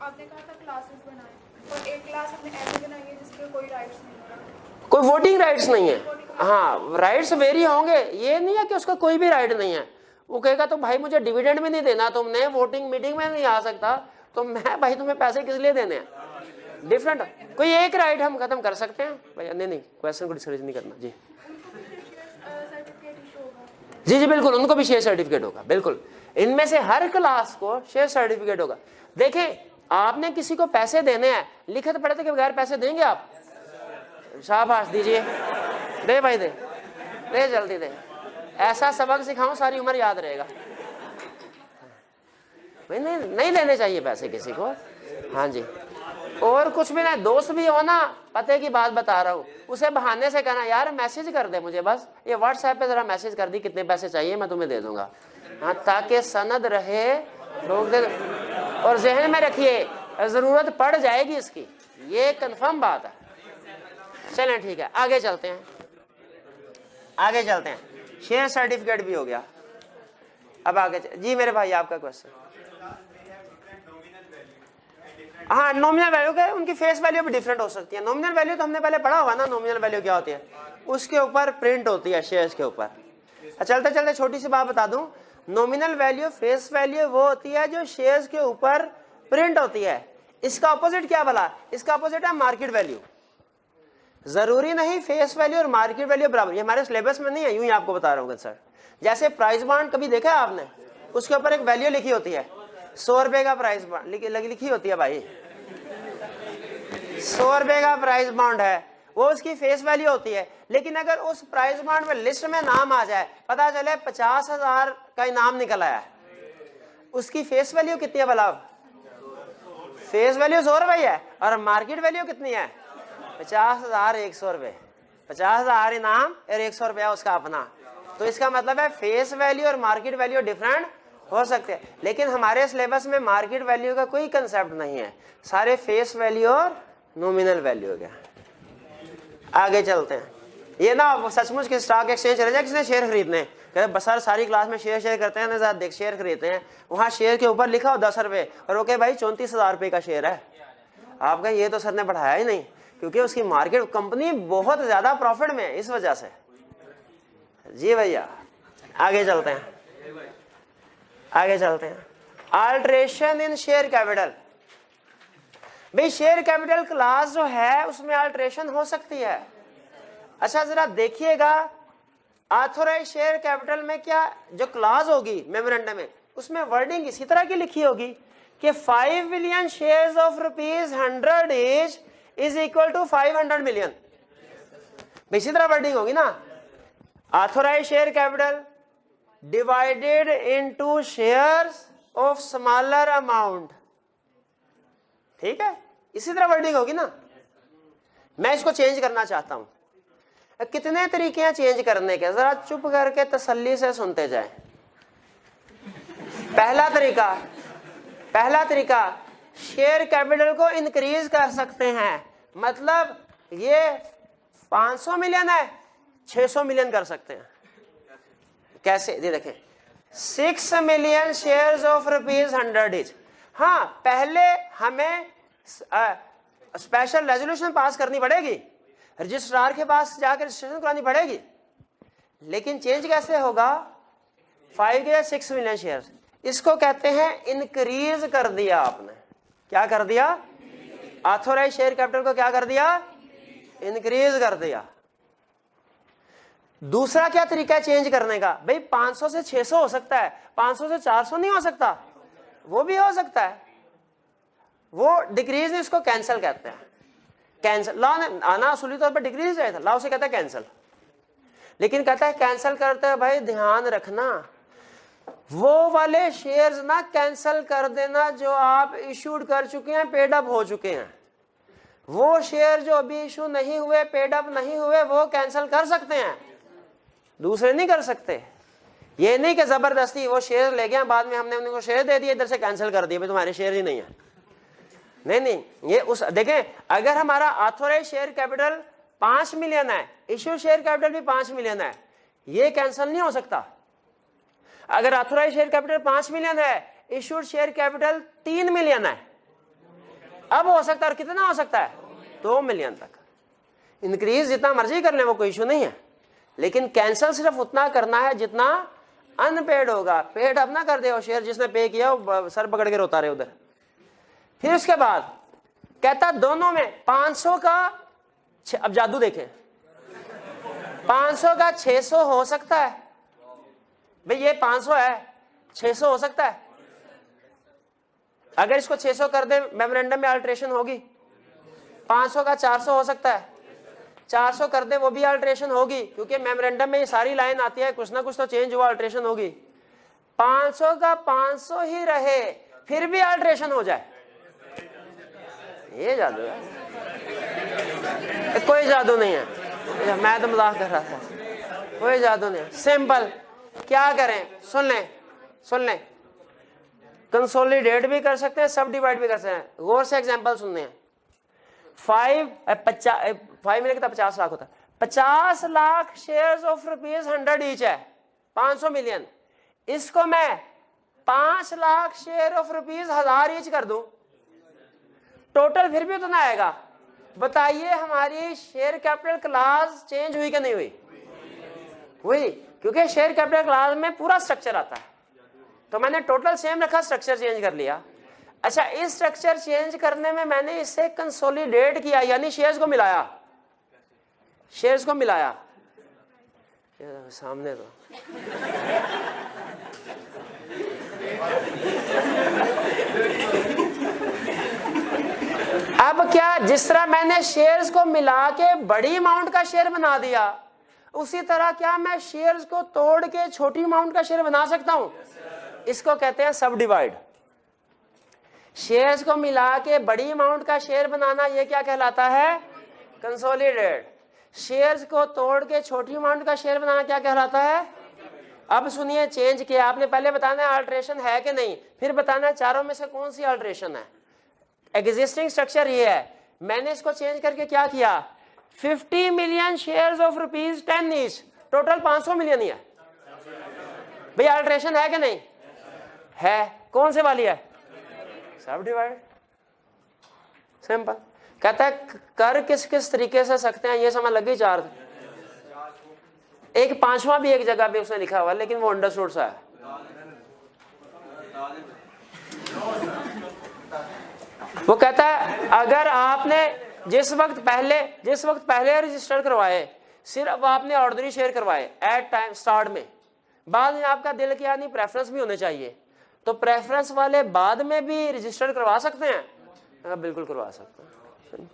आपने कहा था क्लासेस बनाए, और एक क्लास हमने ऐसे बनाई है जिसके कोई राइट्स नहीं, कोई वोटिंग राइट्स नहीं है। हाँ, राइट्स वेरी होंगे, ये नहीं है कि उसका कोई भी राइट नहीं है। वो कहेगा तो भाई मुझे डिविडेंड भी नहीं देना तुमने, वोटिंग मीटिंग में नहीं आ सकता, तो मैं भाई तुम्हें पैसे किस लिए देने हैं। डिफरेंट कोई एक राइट हम खत्म कर सकते हैं भैया, नहीं क्वेश्चन को डिस्करेज नहीं करना जी। जी जी बिल्कुल, उनको भी शेयर सर्टिफिकेट होगा, बिल्कुल। इनमें से हर क्लास को शेयर सर्टिफिकेट होगा। देखें, आपने किसी को पैसे देने हैं, लिखत पढ़ते के बगैर पैसे देंगे आप? शाबाश दीजिए, दे भाई दे जल्दी दे। ऐसा सबक सिखाऊं सारी उम्र याद रहेगा। नहीं देने चाहिए पैसे किसी को। हाँ जी, और कुछ भी नहीं, दोस्त भी हो ना, पते की बात बता रहा हूँ, उसे बहाने से कहना यार मैसेज कर दे मुझे, बस ये व्हाट्सएप पे जरा मैसेज कर दी कितने पैसे चाहिए मैं तुम्हें दे दूंगा। हाँ, ताकि सनद रहे, रोक दे। और जहन में रखिए जरूरत पड़ जाएगी इसकी, ये कंफर्म बात है। चलें ठीक है, आगे चलते हैं। शेयर सर्टिफिकेट भी हो गया, अब आगे जी मेरे भाई आपका क्वेश्चन। हाँ, नॉमिनल वैल्यू का उनकी फेस वैल्यू भी डिफरेंट हो सकती है। नॉमिनल वैल्यू तो हमने पहले पढ़ा हुआ ना, नॉमिनल वैल्यू क्या होती है, उसके ऊपर प्रिंट होती है शेयर्स के ऊपर। चलते चलते छोटी सी बात बता दूं, नॉमिनल वैल्यू, फेस वैल्यू वो होती है जो शेयर्स के ऊपर प्रिंट होती है। इसका अपोजिट क्या भला, इसका अपोजिट है मार्केट वैल्यू। जरूरी नहीं फेस वैल्यू और मार्केट वैल्यू बराबर, ये हमारे सिलेबस में नहीं है, यूं ही आपको बता रहा हूँ सर। जैसे प्राइस बॉन्ड कभी देखा है आपने, उसके ऊपर एक वैल्यू लिखी होती है, 100 रुपए का प्राइस बॉन्ड लिखी होती है भाई, 100 रुपए का प्राइस बॉन्ड है, वो उसकी फेस वैल्यू होती है। लेकिन अगर उस प्राइस बॉन्ड में लिस्ट में नाम आ जाए, पता चले 50,000 का इनाम निकल आया, उसकी फेस वैल्यू कितनी है भला? फेस वैल्यू 100 रुपए है और मार्केट वैल्यू कितनी है? 50,000 100 रुपए, 50,000 इनाम और 100 रुपया उसका अपना। तो इसका मतलब है फेस वैल्यू और मार्केट वैल्यू डिफरेंट हो सकते हैं, लेकिन हमारे सिलेबस में मार्केट वैल्यू का कोई कंसेप्ट नहीं है, सारे फेस वैल्यू और नॉमिनल वैल्यू हो गया। आगे चलते हैं। ये ना सचमुच के स्टॉक एक्सचेंज चले जाए, किसने शेयर खरीदने, कहते सर सारी क्लास में शेयर करते हैं ना, देख शेयर खरीदते हैं, वहाँ शेयर के ऊपर लिखा हो 10 रुपए और ओके भाई 34,000 रुपये का शेयर है। आपका ये तो सर ने बढ़ाया ही नहीं, क्योंकि उसकी मार्केट कंपनी बहुत ज्यादा प्रॉफिट में है इस वजह से। जी भैया आगे चलते हैं। अल्टरेशन इन शेयर कैपिटल। भाई शेयर कैपिटल क्लास जो है उसमें अल्टरेशन हो सकती है। अच्छा जरा देखिएगा, ऑथोराइज शेयर कैपिटल में क्या जो क्लास होगी मेमोरेंडम में, उसमें वर्डिंग इसी तरह की लिखी होगी कि 5 billion shares of ₹100 is equal to 500 million. इसी तरह वर्डिंग होगी ना, authorise share capital divided into shares of smaller amount, ठीक है, इसी तरह वर्डिंग होगी ना। मैं इसको चेंज करना चाहता हूं, कितने तरीके हैं चेंज करने के, जरा चुप करके तसल्ली से सुनते जाएं। पहला तरीका शेयर कैपिटल को इंक्रीज कर सकते हैं, मतलब ये 500 मिलियन है 600 मिलियन कर सकते हैं। कैसे, ये देखें, 6 मिलियन शेयर्स ऑफ ₹100 इच। हाँ, पहले हमें स्पेशल रेजोल्यूशन पास करनी पड़ेगी, रजिस्ट्रार के पास जाकर रजिस्ट्रेशन करानी पड़ेगी, लेकिन चेंज कैसे होगा? 5 के 6 मिलियन शेयर्स, इसको कहते हैं इंक्रीज कर दिया आपने। क्या कर दिया? ऑथोराइज शेयर कैपिटल को क्या कर दिया? इंक्रीज कर दिया। दूसरा क्या तरीका है चेंज करने का? भाई 500 से 600 हो सकता है, 500 से 400 नहीं हो सकता, वो भी हो सकता है। वो डिक्रीज नहीं, इसको कैंसिल कहते हैं। कैंसिल लॉ ने आना असली तौर पर डिक्रीज आया था, लॉ उसे कहता है कैंसिल। लेकिन कहता है कैंसिल करते हैं भाई ध्यान रखना, वो वाले शेयर्स ना कैंसिल कर देना जो आप इशूड कर चुके हैं, पेड अप हो चुके हैं। वो शेयर जो अभी इशू नहीं हुए, पेड अप नहीं हुए, वो कैंसिल कर सकते हैं, दूसरे नहीं कर सकते। ये नहीं कि जबरदस्ती वो शेयर ले गए, बाद में हमने उनको शेयर दे दिए, इधर से कैंसिल कर दिए, भाई तुम्हारे शेयर ही नहीं है। नहीं, ये उस देखें, अगर हमारा ऑथोराइज शेयर कैपिटल 5 मिलियन है, इश्यू शेयर कैपिटल भी 5 मिलियन है, ये कैंसिल नहीं हो सकता। अगर ऑथोराइज शेयर कैपिटल 5 मिलियन है, इश्यूड शेयर कैपिटल 3 मिलियन है, अब हो सकता है, और कितना हो सकता है? 2 मिलियन तक। इंक्रीज जितना मर्जी कर ले, वो कोई इशू नहीं है, लेकिन कैंसिल सिर्फ उतना करना है जितना अनपेड होगा। पेड अब ना कर दे, वो शेयर जिसने पे किया वो सर पकड़ के रोता रहे उधर। फिर उसके बाद कहता दोनों में 500 का, अब जादू देखें, 500 का 600 हो सकता है। भाई ये 500 है, 600 हो सकता है। अगर इसको 600 कर दे, मेमोरेंडम में अल्ट्रेशन होगी। 500 का 400 हो सकता है, 400 कर दे, वो भी अल्ट्रेशन होगी, क्योंकि मेमोरेंडम में ये सारी लाइन आती है, कुछ ना कुछ तो चेंज हुआ, अल्ट्रेशन होगी। 500 का 500 ही रहे, फिर भी अल्ट्रेशन हो जाए, ये जादू है। कोई जादू नहीं है, मैं तो मजाक कर रहा था, कोई जादू नहीं है, सिंपल। क्या करें? सुन लें, कंसोलिडेट भी कर सकते हैं, सब डिवाइड भी कर सकते हैं। गौर से एग्जांपल सुनने हैं। 5 मिलियन का 50 लाख होता है, 50 लाख शेयर्स ऑफ ₹100 ईच है, 500 मिलियन। इसको मैं 5 लाख शेयर ऑफ ₹1000 ईच कर दूं, टोटल फिर भी उतना आएगा। बताइए हमारी शेयर कैपिटल क्लास चेंज हुई कि नहीं हुई? हुई, क्योंकि शेयर कैपिटल क्लास में पूरा स्ट्रक्चर आता है, तो मैंने टोटल सेम रखा, स्ट्रक्चर चेंज कर लिया। अच्छा, इस स्ट्रक्चर चेंज करने में मैंने इससे कंसोलिडेट किया, यानी शेयर्स को मिलाया, सामने तो अब क्या, जिस तरह मैंने शेयर्स को मिला के बड़ी अमाउंट का शेयर बना दिया, उसी तरह क्या मैं शेयर्स को तोड़ के छोटी अमाउंट का शेयर बना सकता हूं? इसको कहते हैं सब डिवाइड। शेयर्स को मिला के बड़ी अमाउंट का शेयर बनाना, ये क्या कहलाता है? कंसोलिडेट। शेयर्स को तोड़ के छोटी अमाउंट का शेयर बनाना क्या कहलाता है? अब सुनिए, चेंज किया आपने, पहले बताना है अल्ट्रेशन है कि नहीं, फिर बताना है चारों में से कौन सी अल्ट्रेशन है। एग्जिस्टिंग स्ट्रक्चर ये है, मैंने इसको चेंज करके क्या किया, 50 million shares of ₹10 each, total 500 million ही है। भैया अल्ट्रेशन है कि नहीं है? कौन से वाली है? सब डिवाइड। सिंपल। कहता है कर किस किस तरीके से सकते हैं, ये समझ लगी। 4 एक 5वां भी एक जगह पे उसने लिखा हुआ, लेकिन वो अंडरस्टूड सा है। वो कहता है अगर आपने जिस वक्त पहले रजिस्टर करवाए, सिर्फ आपने ऑर्डिनरी शेयर करवाए एट टाइम स्टार्ट में, बाद में आपका दिल किया नहीं प्रेफरेंस भी होने चाहिए, तो प्रेफरेंस वाले बाद में भी रजिस्टर करवा सकते हैं? बिल्कुल करवा सकते हैं।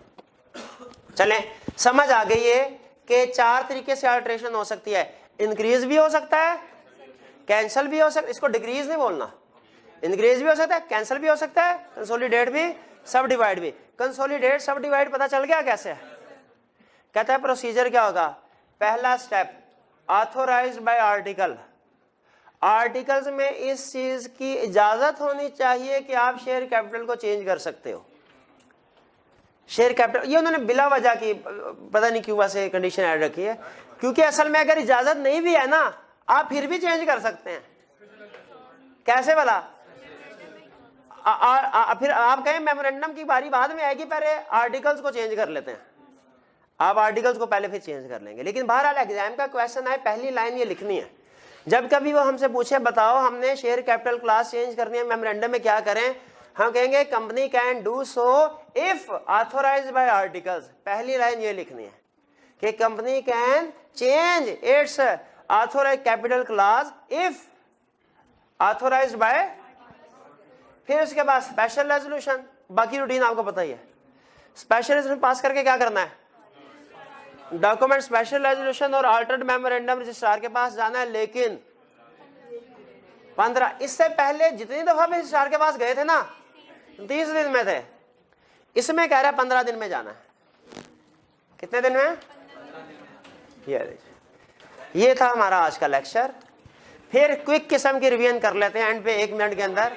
चलें, समझ आ गई है कि 4 तरीके से अल्ट्रेशन हो सकती है। इंक्रीज भी हो सकता है, कैंसिल भी हो सकता है, इसको डिक्रीज नहीं बोलना, इंक्रीज भी हो सकता है, कैंसिल भी हो सकता है, कंसोलिडेट भी, सब डिवाइड भी। कंसोलिडेट सब डिवाइड पता चल गया कैसे है? कहता है प्रोसीजर क्या होगा, पहला step authorised by article. Articles में इस चीज की इजाजत होनी चाहिए कि आप शेयर कैपिटल को चेंज कर सकते हो। शेयर कैपिटल ये उन्होंने बिला वजह की पता नहीं क्यों वैसे कंडीशन ऐड रखी है, क्योंकि असल में अगर इजाजत नहीं भी है ना आप फिर भी चेंज कर सकते हैं। कैसे वाला? फिर आप कहें मेमोरेंडम की बारी बाद में आएगी, पहले आर्टिकल्स को चेंज कर लेते हैं। आप आर्टिकल्स को पहले फिर चेंज कर लेंगे। लेकिन बहरहाल एग्जाम का क्वेश्चन है, पहली लाइन ये लिखनी है। जब कभी वो हमसे पूछे बताओ हमने शेयर कैपिटल क्लास चेंज करनी है मेमोरेंडम में, क्या करें? हम कहेंगे company can do so if authorised by articles. पहली लाइन ये लिखनी है कि company can change its authorised capital class if authorised by, फिर उसके बाद स्पेशल रेजोल्यूशन। बाकी रूटीन आपको पता ही है। स्पेशल रेजोल्यूशन पास करके क्या करना है? डॉक्यूमेंट स्पेशल रेजोल्यूशन और अल्टर्ड मेमोरेंडम रजिस्ट्रार के पास जाना है। लेकिन 15, इससे पहले जितनी दफा भी रजिस्ट्रार के पास गए थे ना 30 दिन में थे, इसमें कह रहा है 15 दिन में जाना है। कितने दिन में? ये था हमारा आज का लेक्चर। फिर क्विक किस्म की रिवीजन कर लेते हैं एंड पे 1 मिनट के अंदर।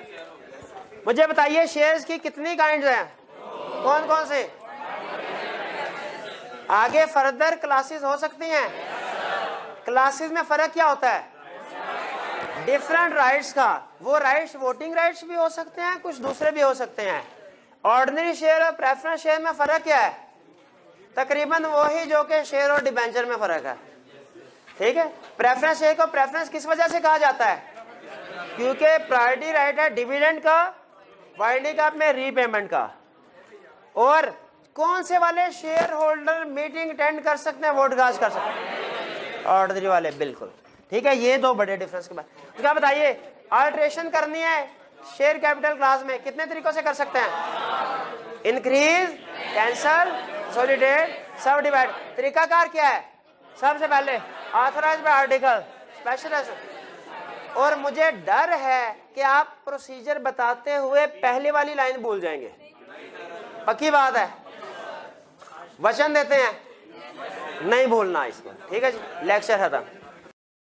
मुझे बताइए शेयर्स की कितनी काइंड हैं? कौन कौन से? आगे फर्दर क्लासेस हो सकती हैं। क्लासेस में फर्क क्या होता है? डिफरेंट राइट्स का। वो राइट्स वोटिंग राइट्स भी हो सकते हैं, कुछ दूसरे भी हो सकते हैं। ऑर्डिनरी शेयर और प्रेफरेंस शेयर में फर्क क्या है? तकरीबन वही जो कि शेयर और डिबेंचर में फर्क है। ठीक है। प्रेफरेंस शेयर को प्रेफरेंस किस वजह से कहा जाता है? क्योंकि प्रायोरिटी राइट है डिविडेंड का, वाइंडिंग अप में रीपेमेंट का। और कौन से वाले शेयर होल्डर मीटिंग अटेंड कर सकते हैं, वोट कास्ट कर सकते हैं? ऑर्डिनरी वाले, बिल्कुल ठीक है। ये दो बड़े डिफरेंस के बाद क्या बताइए, अल्टरेशन करनी है शेयर कैपिटल क्लास में कितने तरीकों से कर सकते हैं? इंक्रीज, कैंसल, कंसोलिडेट, सब डिवाइड। तरीकाकार क्या है? सबसे पहले ऑथराइज्ड बाय आर्टिकल, स्पेशल। और मुझे डर है कि आप प्रोसीजर बताते हुए पहले वाली लाइन भूल जाएंगे। पक्की बात है, वचन देते हैं नहीं भूलना इसको। ठीक है जी, लेक्चर खत्म।